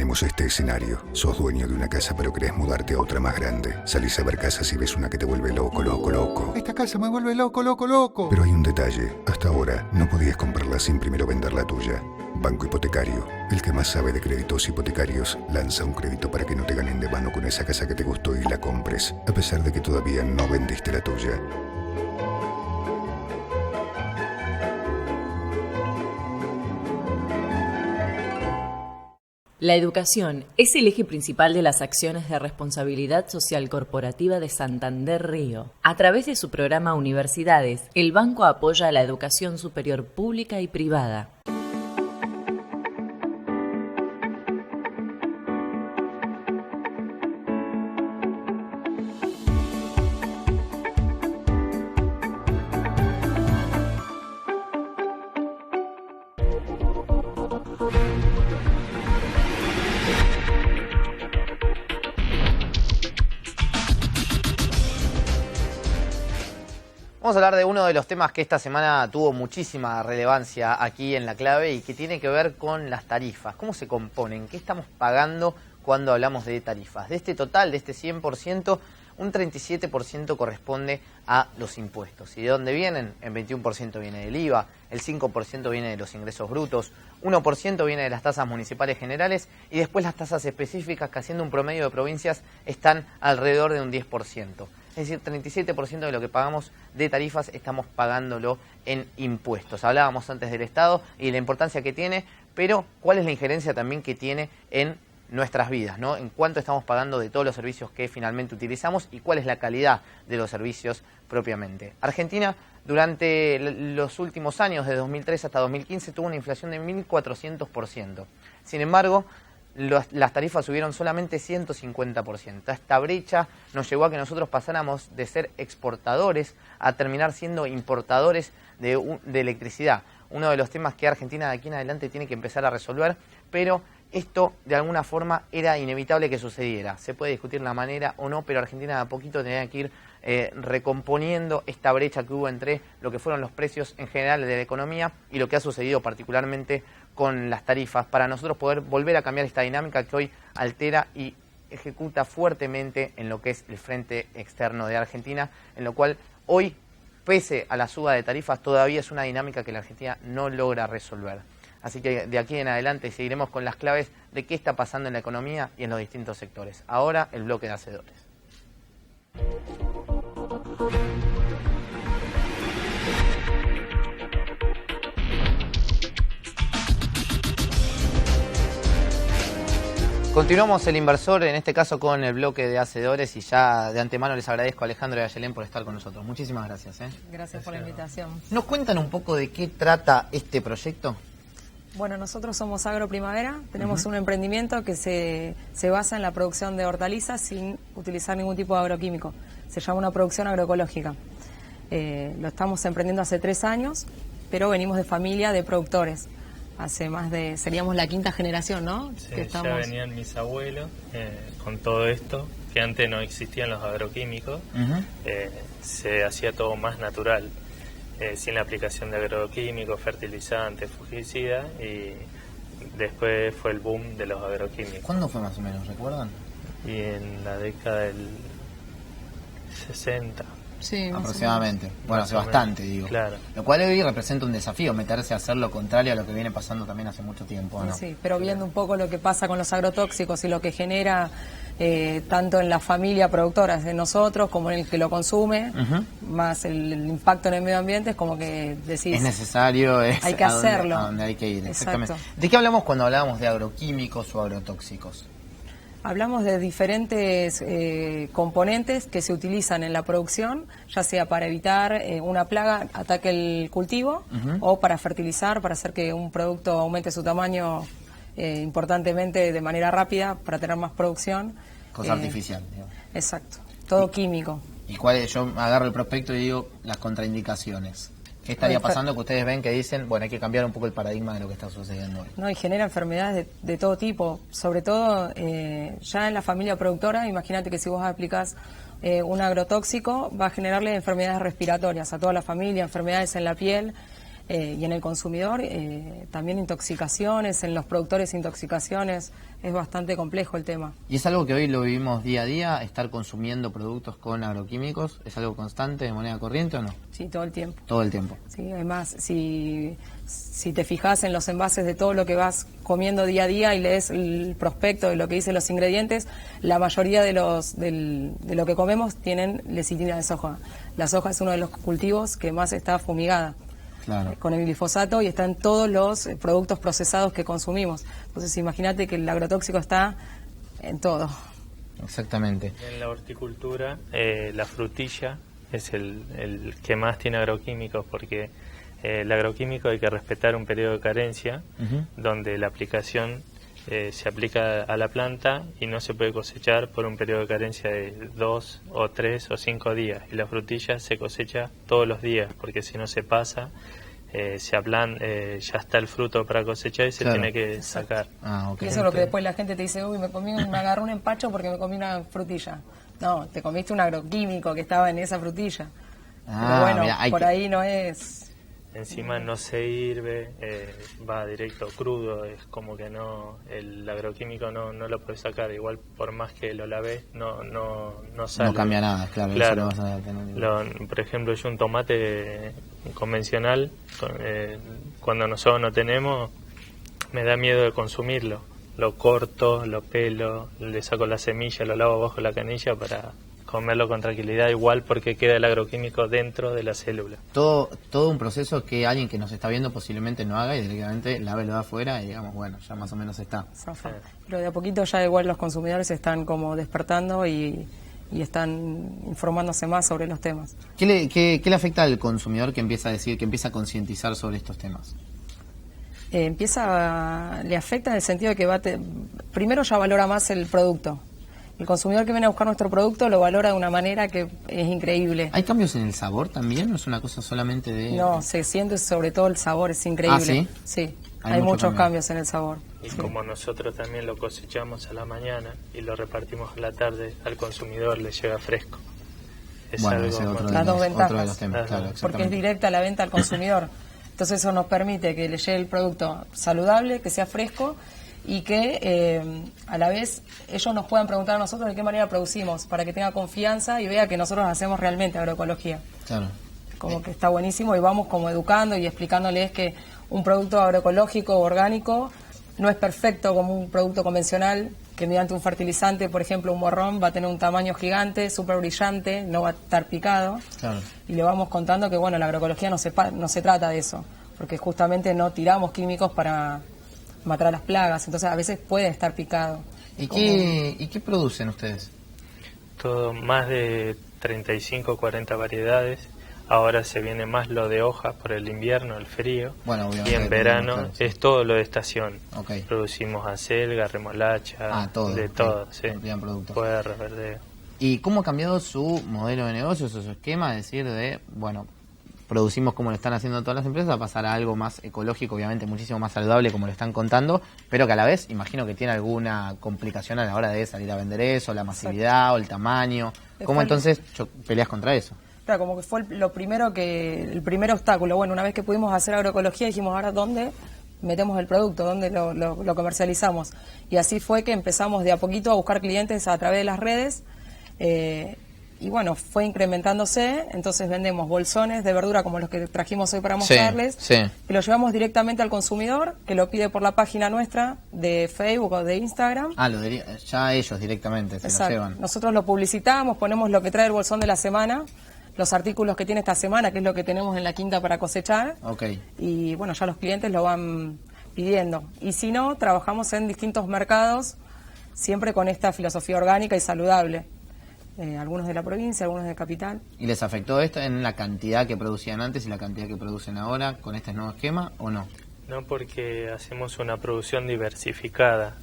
Imaginemos este escenario. Sos dueño de una casa pero querés mudarte a otra más grande. Salís a ver casas y ves una que te vuelve loco, loco, loco. Esta casa me vuelve loco, loco, loco. Pero hay un detalle. Hasta ahora no podías comprarla sin primero vender la tuya. Banco Hipotecario, el que más sabe de créditos hipotecarios, lanza un crédito para que no te ganen de mano con esa casa que te gustó y la compres, a pesar de que todavía no vendiste la tuya. La educación es el eje principal de las acciones de responsabilidad social corporativa de Santander Río. A través de su programa Universidades, el banco apoya la educación superior pública y privada. Vamos a hablar de uno de los temas que esta semana tuvo muchísima relevancia aquí en La Clave y que tiene que ver con las tarifas. ¿Cómo se componen? ¿Qué estamos pagando cuando hablamos de tarifas? De este total, de este 100%, un 37% corresponde a los impuestos. ¿Y de dónde vienen? El 21% viene del IVA, el 5% viene de los ingresos brutos, 1% viene de las tasas municipales generales y después las tasas específicas que haciendo un promedio de provincias están alrededor de un 10%. Es decir, 37% de lo que pagamos de tarifas estamos pagándolo en impuestos. Hablábamos antes del Estado y de la importancia que tiene, pero ¿cuál es la injerencia también que tiene en nuestras vidas, ¿no? En cuánto estamos pagando de todos los servicios que finalmente utilizamos y cuál es la calidad de los servicios propiamente. Argentina, durante los últimos años, de 2003 hasta 2015, tuvo una inflación de 1.400%. Sin embargo, las tarifas subieron solamente 150%. Esta brecha nos llevó a que nosotros pasáramos de ser exportadores a terminar siendo importadores de electricidad. Uno de los temas que Argentina de aquí en adelante tiene que empezar a resolver, pero esto de alguna forma era inevitable que sucediera. Se puede discutir la manera o no, pero Argentina de a poquito tenía que ir recomponiendo esta brecha que hubo entre lo que fueron los precios en general de la economía y lo que ha sucedido particularmente con las tarifas, para nosotros poder volver a cambiar esta dinámica que hoy altera y ejecuta fuertemente en lo que es el frente externo de Argentina, en lo cual hoy, pese a la suba de tarifas, todavía es una dinámica que la Argentina no logra resolver. Así que de aquí en adelante seguiremos con las claves de qué está pasando en la economía y en los distintos sectores. Ahora, el bloque de hacedores. Continuamos el inversor, en este caso con el bloque de hacedores, y ya de antemano les agradezco a Alejandro y a Yelén por estar con nosotros. Muchísimas gracias. Gracias por la invitación. ¿Nos cuentan un poco de qué trata este proyecto? Bueno, nosotros somos Agroprimavera, tenemos un emprendimiento que se basa en la producción de hortalizas sin utilizar ningún tipo de agroquímico. Se llama una producción agroecológica. Lo estamos emprendiendo hace 3 años, pero venimos de familia de productores. Seríamos la 5ª generación, ¿no? Sí, que estamos... ya venían mis abuelos con todo esto, que antes no existían los agroquímicos, se hacía todo más natural, sin la aplicación de agroquímicos, fertilizantes, fungicidas, y después fue el boom de los agroquímicos. ¿Cuándo fue más o menos, recuerdan? Y en la década del 60. Sí, aproximadamente. Bueno, hace bastante, digo. Claro. Lo cual hoy representa un desafío, meterse a hacer lo contrario a lo que viene pasando también hace mucho tiempo, ¿no? Sí, pero viendo un poco lo que pasa con los agrotóxicos y lo que genera tanto en la familia productora de nosotros como en el que lo consume, más el impacto en el medio ambiente, es como que decís... Es necesario, hay que hacerlo. A donde hay que ir, exactamente. Exacto. ¿De qué hablamos cuando hablábamos de agroquímicos o agrotóxicos? Hablamos de diferentes componentes que se utilizan en la producción, ya sea para evitar una plaga ataque el cultivo o para fertilizar, para hacer que un producto aumente su tamaño importantemente de manera rápida, para tener más producción. Cosa artificial, digamos. Exacto, todo químico. ¿Y cuál? Yo agarro el prospecto y digo las contraindicaciones. ¿Qué estaría pasando que ustedes ven que dicen, bueno, hay que cambiar un poco el paradigma de lo que está sucediendo hoy? No, y genera enfermedades de todo tipo, sobre todo ya en la familia productora. Imagínate que si vos aplicás un agrotóxico, va a generarle enfermedades respiratorias a toda la familia, enfermedades en la piel, Y en el consumidor también intoxicaciones, en los productores intoxicaciones, es bastante complejo el tema. ¿Y es algo que hoy lo vivimos día a día, estar consumiendo productos con agroquímicos? ¿Es algo constante, de moneda corriente o no? Sí, todo el tiempo. Todo el tiempo. Sí, además, si te fijas en los envases de todo lo que vas comiendo día a día y lees el prospecto de lo que dicen los ingredientes, la mayoría de lo que comemos tienen lecitina de soja. La soja es uno de los cultivos que más está fumigada. Claro. Con el glifosato y está en todos los productos procesados que consumimos. Entonces imagínate que el agrotóxico está en todo. Exactamente. En la horticultura, la frutilla es el que más tiene agroquímicos, porque el agroquímico hay que respetar un periodo de carencia, donde la aplicación se aplica a la planta y no se puede cosechar por un periodo de carencia de 2 o 3 o 5 días. Y la frutilla se cosecha todos los días, porque si no se pasa, ya está el fruto para cosechar y se tiene que sacar. Y eso es lo que después la gente te dice, uy, me agarró un empacho porque me comí una frutilla. No, te comiste un agroquímico que estaba en esa frutilla. Pero bueno, mirá, por ahí no es... Encima no se hirve, va directo crudo, es como que el agroquímico no lo puedes sacar, igual por más que lo laves no sale. No cambia nada, claro. Eso lo vas a tener. Por ejemplo, yo un tomate convencional, cuando nosotros no tenemos, me da miedo de consumirlo. Lo corto, lo pelo, le saco la semilla, lo lavo bajo la canilla para comerlo con tranquilidad, igual porque queda el agroquímico dentro de la célula. Todo un proceso que alguien que nos está viendo posiblemente no haga y directamente lávelo de afuera y digamos, bueno, ya más o menos está. Pero de a poquito ya igual los consumidores están como despertando y están informándose más sobre los temas. ¿Qué le afecta al consumidor que empieza a concientizar sobre estos temas? Le afecta en el sentido de que primero ya valora más el producto. El consumidor que viene a buscar nuestro producto lo valora de una manera que es increíble. ¿Hay cambios en el sabor también? ¿No es una cosa solamente de...? No, se siente sobre todo el sabor, es increíble. ¿Ah, sí? Sí, hay muchos cambios en el sabor. Y como nosotros también lo cosechamos a la mañana y lo repartimos a la tarde, al consumidor le llega fresco. Las dos ventajas, claro, porque es directa la venta al consumidor. Entonces eso nos permite que le llegue el producto saludable, que sea fresco y que a la vez ellos nos puedan preguntar a nosotros de qué manera producimos, para que tenga confianza y vea que nosotros hacemos realmente agroecología. Claro. Como que está buenísimo y vamos como educando y explicándoles que un producto agroecológico o orgánico no es perfecto como un producto convencional, que mediante un fertilizante, por ejemplo un morrón, va a tener un tamaño gigante, súper brillante, no va a estar picado. Claro. Y le vamos contando que bueno, la agroecología no se trata de eso, porque justamente no tiramos químicos para matar a las plagas, entonces a veces puede estar picado. ¿Y qué producen ustedes? Todo, más de 35 o 40 variedades. Ahora se viene más lo de hojas por el invierno, el frío. Bueno, y en verano es todo lo de estación. Okay. Producimos acelga, remolacha, de todo. Sí. Puerro, verdeo. ¿Y cómo ha cambiado su modelo de negocio, su esquema? Es decir, producimos como lo están haciendo todas las empresas, a pasar a algo más ecológico, obviamente muchísimo más saludable como lo están contando, pero que a la vez imagino que tiene alguna complicación a la hora de salir a vender eso, la masividad o el tamaño. ¿Cómo entonces peleas contra eso? Claro, como que fue el primer obstáculo. Bueno, una vez que pudimos hacer agroecología dijimos, ahora ¿dónde metemos el producto? ¿Dónde lo comercializamos? Y así fue que empezamos de a poquito a buscar clientes a través de las redes. Y bueno, fue incrementándose, entonces vendemos bolsones de verdura como los que trajimos hoy para mostrarles, y lo llevamos directamente al consumidor, que lo pide por la página nuestra de Facebook o de Instagram. Ya ellos directamente se lo llevan. Nosotros lo publicitamos, ponemos lo que trae el bolsón de la semana, los artículos que tiene esta semana, que es lo que tenemos en la quinta para cosechar, y bueno, ya los clientes lo van pidiendo. Y si no, trabajamos en distintos mercados, siempre con esta filosofía orgánica y saludable. Algunos de la provincia, algunos de capital. ¿Y les afectó esto en la cantidad que producían antes y la cantidad que producen ahora con este nuevo esquema o no? No, porque hacemos una producción diversificada.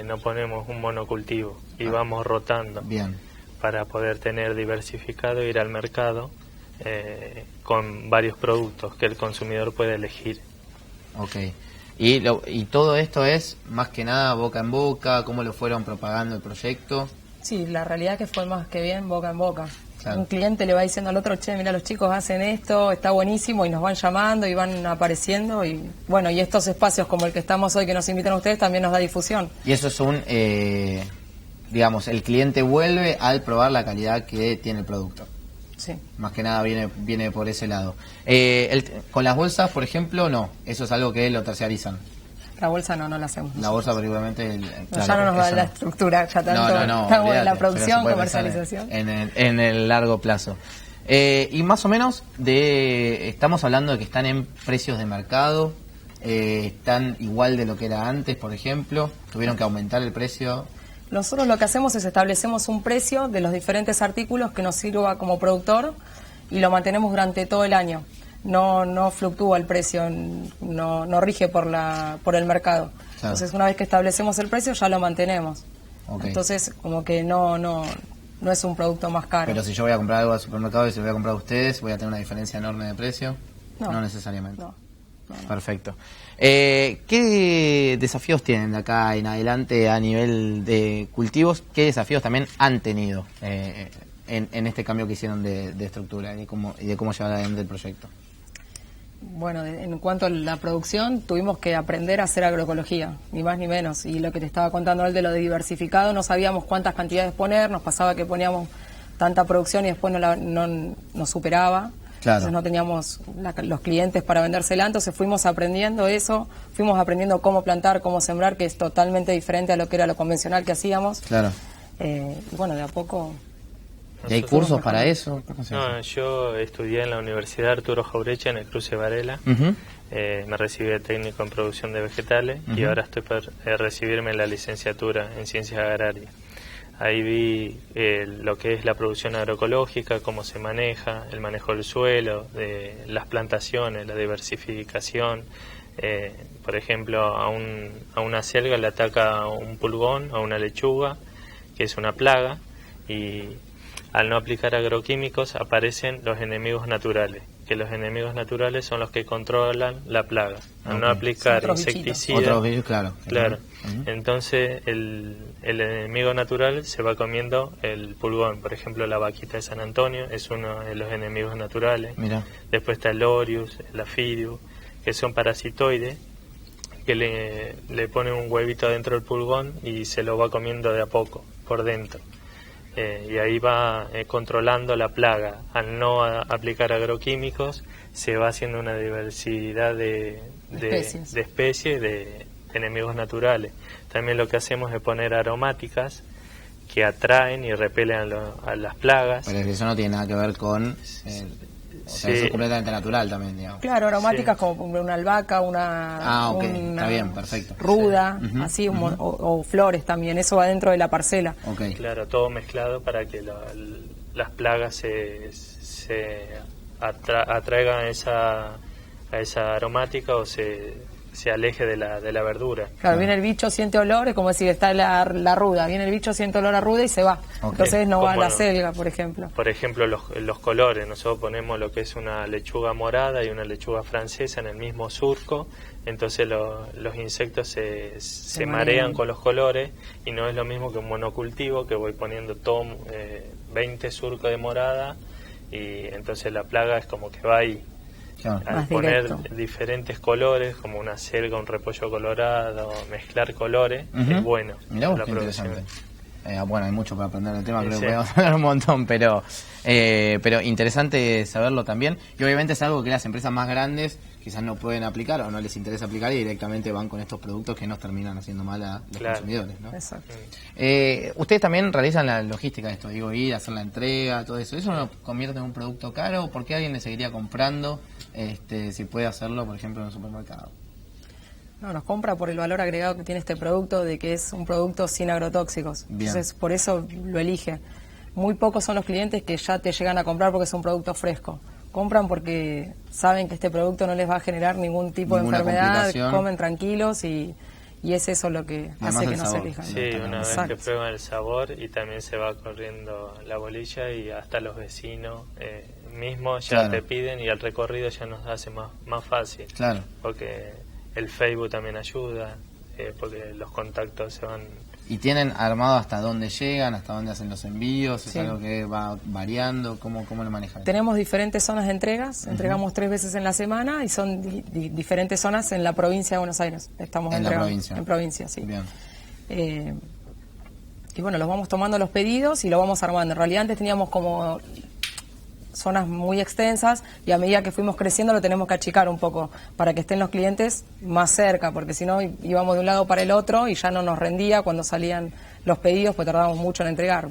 No ponemos un monocultivo y vamos rotando. Bien. Para poder tener diversificado e ir al mercado con varios productos que el consumidor puede elegir. Y todo esto es más que nada boca en boca, cómo lo fueron propagando el proyecto. Sí, la realidad es que fue más que bien boca en boca. Un cliente le va diciendo al otro, che, mira, los chicos hacen esto, está buenísimo, y nos van llamando y van apareciendo, y bueno, y estos espacios como el que estamos hoy, que nos invitan a ustedes, también nos da difusión. Y eso es un, digamos, el cliente vuelve al probar la calidad que tiene el producto. Sí. Más que nada viene por ese lado. Con las bolsas, por ejemplo, no. Eso es algo que lo terciarizan. La bolsa no la hacemos. La bolsa, particularmente... Claro, ya no nos da la estructura, ya tanto estamos en la producción, comercialización. En el largo plazo. Y más o menos, estamos hablando de que están en precios de mercado, están igual de lo que era antes, por ejemplo. Tuvieron que aumentar el precio. Nosotros lo que hacemos es establecemos un precio de los diferentes artículos que nos sirva como productor y lo mantenemos durante todo el año. No fluctúa el precio, no rige por el mercado. Claro. Entonces, una vez que establecemos el precio, ya lo mantenemos. Okay. Entonces, como que no es un producto más caro. Pero si yo voy a comprar algo al supermercado y si voy a comprar a ustedes, ¿voy a tener una diferencia enorme de precio? No necesariamente. No. Perfecto. ¿Qué desafíos tienen de acá en adelante a nivel de cultivos? ¿Qué desafíos también han tenido en este cambio que hicieron de estructura y de cómo llevar adelante el proyecto? Bueno, en cuanto a la producción, tuvimos que aprender a hacer agroecología, ni más ni menos. Y lo que te estaba contando él de lo de diversificado, no sabíamos cuántas cantidades poner, nos pasaba que poníamos tanta producción y después nos superaba. Claro. Entonces no teníamos los clientes para vendérsela, entonces fuimos aprendiendo eso, fuimos aprendiendo cómo plantar, cómo sembrar, que es totalmente diferente a lo que era lo convencional que hacíamos. Claro. Y bueno, de a poco... ¿Y hay cursos para eso? No, yo estudié en la Universidad Arturo Jaureche, en el Cruce Varela. Me recibí de técnico en producción de vegetales y ahora estoy por recibirme en la licenciatura en ciencias agrarias. Ahí vi lo que es la producción agroecológica, cómo se maneja, el manejo del suelo, de las plantaciones, la diversificación. Por ejemplo, a una selga le ataca un pulgón, a una lechuga, que es una plaga, y al no aplicar agroquímicos aparecen los enemigos naturales, que los enemigos naturales son los que controlan la plaga. Al no aplicar insecticidas... Otros bichos, claro. Entonces el enemigo natural se va comiendo el pulgón. Por ejemplo, la vaquita de San Antonio es uno de los enemigos naturales. Mira. Después está el Orius, el Afidius, que son parasitoides, que le ponen un huevito adentro del pulgón y se lo va comiendo de a poco, por dentro. Y ahí va controlando la plaga. Al no aplicar agroquímicos, se va haciendo una diversidad de especies, de enemigos naturales. También lo que hacemos es poner aromáticas que atraen y repelen a las plagas. Pero eso no tiene nada que ver con... eso es completamente natural también, digamos. Claro, aromáticas como una albahaca, una está bien, perfecto. Ruda, así, o flores también, eso va dentro de la parcela. Claro, todo mezclado para que las plagas se atraigan a esa aromática o se aleje de la verdura. Claro, viene el bicho, siente olor, es como decir, está la ruda, viene el bicho, siente olor a ruda y se va. Entonces no va a la selga, por ejemplo. Por ejemplo, los colores, nosotros ponemos lo que es una lechuga morada y una lechuga francesa en el mismo surco, entonces los insectos se marean con los colores y no es lo mismo que un monocultivo que voy poniendo 20 surcos de morada y entonces la plaga es como que va ahí. Claro. Al poner diferentes colores, como una selga, un repollo colorado, mezclar colores, es bueno. Mirá vos, qué interesante. Bueno, hay mucho para aprender del tema, creo que podemos hablar un montón, pero interesante saberlo también. Y obviamente es algo que las empresas más grandes quizás no pueden aplicar o no les interesa aplicar y directamente van con estos productos que nos terminan haciendo mal a los consumidores, ¿no? Exacto. Ustedes también realizan la logística de esto, digo, ir a hacer la entrega, todo eso. ¿Eso lo convierte en un producto caro? ¿Por qué alguien le seguiría comprando si puede hacerlo, por ejemplo, en un supermercado? No, nos compra por el valor agregado que tiene este producto, de que es un producto sin agrotóxicos. Bien. Entonces, por eso lo elige. Muy pocos son los clientes que ya te llegan a comprar porque es un producto fresco. Compran porque saben que este producto no les va a generar ningún tipo de enfermedad, comen tranquilos y es eso lo que hace que no se elijan. Sí, una vez que prueban el sabor y también se va corriendo la bolilla y hasta los vecinos mismos ya te piden y el recorrido ya nos hace más fácil. Claro. Porque el Facebook también ayuda, porque los contactos se van ¿Y tienen armado hasta dónde llegan, hasta dónde hacen los envíos? ¿Es algo que va variando? ¿Cómo lo manejan? Tenemos diferentes zonas de entregas, entregamos 3 veces en la semana y son diferentes zonas en la provincia de Buenos Aires. Estamos en la entregando. provincia. En provincia, sí. Bien. Y bueno, los vamos tomando los pedidos y lo vamos armando. En realidad antes teníamos como zonas muy extensas y a medida que fuimos creciendo lo tenemos que achicar un poco para que estén los clientes más cerca, porque si no íbamos de un lado para el otro y ya no nos rendía cuando salían los pedidos, pues tardábamos mucho en entregar.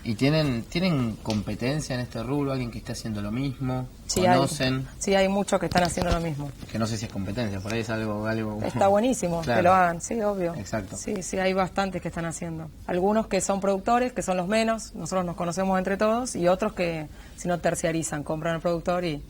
¿Y tienen competencia en este rubro? ¿Alguien que esté haciendo lo mismo? Sí, ¿Conocen? Hay muchos que están haciendo lo mismo. Que no sé si es competencia, por ahí es algo... Está buenísimo Claro. que lo hagan, sí, obvio. Exacto. Sí, hay bastantes que están haciendo. Algunos que son productores, que son los menos, nosotros nos conocemos entre todos, y otros que si no terciarizan, compran el productor y...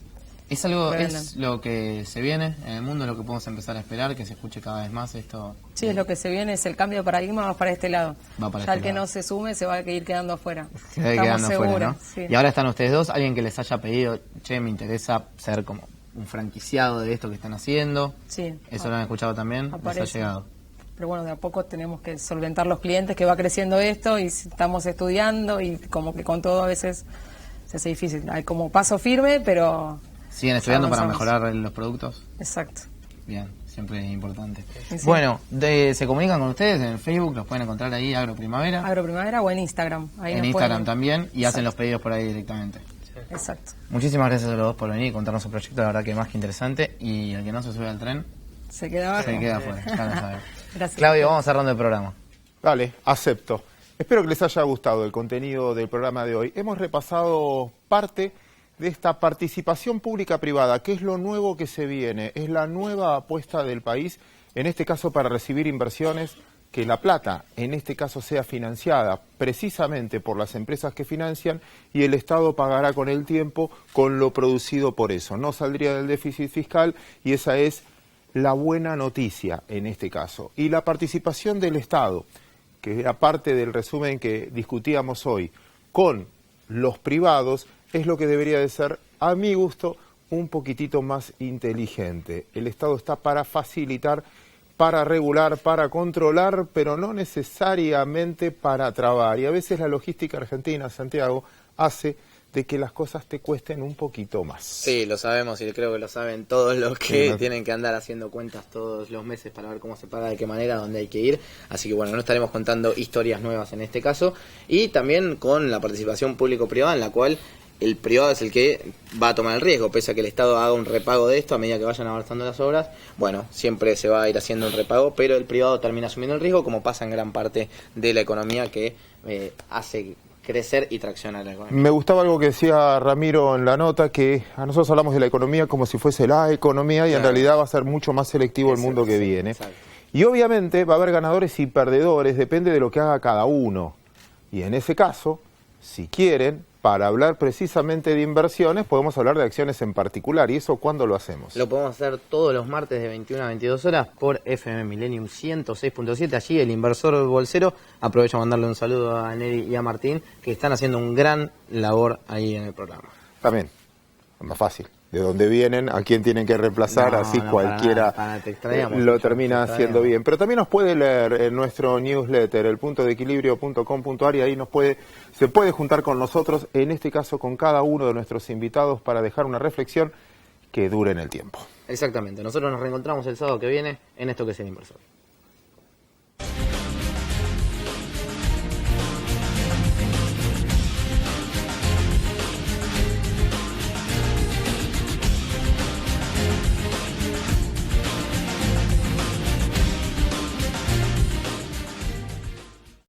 ¿Es algo, revenden. es lo que se viene en el mundo, lo que podemos empezar a esperar, que se escuche cada vez más esto? Sí, es lo que se viene, es el cambio de paradigma, va para este lado. Va para Ya este el que lado. no se sume se va a ir quedando afuera. Se va Estamos quedando seguros. afuera, ¿no? Sí. Y ahora están ustedes dos, alguien que les haya pedido, che, me interesa ser como un franquiciado de esto que están haciendo. Sí. ¿Eso lo han escuchado también? ¿Les ha Aparece. llegado? Pero bueno, de a poco tenemos que solventar los clientes, que va creciendo esto y estamos estudiando y como que con todo a veces se hace difícil. Hay como paso firme, pero... ¿Siguen estudiando para avanzamos. mejorar los productos? Exacto. Bien, siempre es importante. Sí, sí. Bueno, se comunican con ustedes en el Facebook, los pueden encontrar ahí, Agroprimavera. Agroprimavera o en Instagram. Ahí En nos Instagram pueden- también, y hacen Exacto. los pedidos por ahí directamente. Exacto. Muchísimas gracias a los dos por venir y contarnos su proyecto, la verdad que más que interesante. Y el que no se sube al tren, Se queda abajo. se queda afuera, ya lo sabes. Gracias. Claudio, vamos cerrando el programa. Dale, acepto. Espero que les haya gustado el contenido del programa de hoy. Hemos repasado parte de esta participación pública-privada, que es lo nuevo que se viene, es la nueva apuesta del país, en este caso para recibir inversiones, que la plata, en este caso, sea financiada precisamente por las empresas que financian y el Estado pagará con el tiempo con lo producido por eso. No saldría del déficit fiscal y esa es la buena noticia en este caso. Y la participación del Estado, que era parte del resumen que discutíamos hoy, con los privados, es lo que debería de ser, a mi gusto, un poquitito más inteligente. El Estado está para facilitar, para regular, para controlar, pero no necesariamente para trabar. Y a veces la logística argentina, Santiago, hace de que las cosas te cuesten un poquito más. Sí, lo sabemos y creo que lo saben todos los que Sí, ¿no? tienen que andar haciendo cuentas todos los meses para ver cómo se paga, de qué manera, dónde hay que ir. Así que bueno, no estaremos contando historias nuevas en este caso. Y también con la participación público-privada, en la cual el privado es el que va a tomar el riesgo, pese a que el Estado haga un repago de esto a medida que vayan avanzando las obras. Bueno, siempre se va a ir haciendo un repago, pero el privado termina asumiendo el riesgo, como pasa en gran parte de la economía que hace crecer y traccionar la economía. Me gustaba algo que decía Ramiro en la nota, que a nosotros hablamos de la economía como si fuese la economía y en Claro. realidad va a ser mucho más selectivo el mundo que viene. Exacto. Y obviamente va a haber ganadores y perdedores, depende de lo que haga cada uno. Y en ese caso, si quieren, para hablar precisamente de inversiones, podemos hablar de acciones en particular. ¿Y eso cuándo lo hacemos? Lo podemos hacer todos los martes de 21 a 22 horas por FM Millennium 106.7. Allí el inversor bolsero. Aprovecho a mandarle un saludo a Neri y a Martín, que están haciendo un gran labor ahí en el programa. También, es más fácil. De dónde vienen, a quién tienen que reemplazar, No, así no, cualquiera para nada, te extrañamos, lo mucho, termina te haciendo extrañamos. bien. Pero también nos puede leer en nuestro newsletter, elpuntodeequilibrio.com.ar, y ahí se puede juntar con nosotros, en este caso con cada uno de nuestros invitados, para dejar una reflexión que dure en el tiempo. Exactamente. Nosotros nos reencontramos el sábado que viene en esto que es el inversor.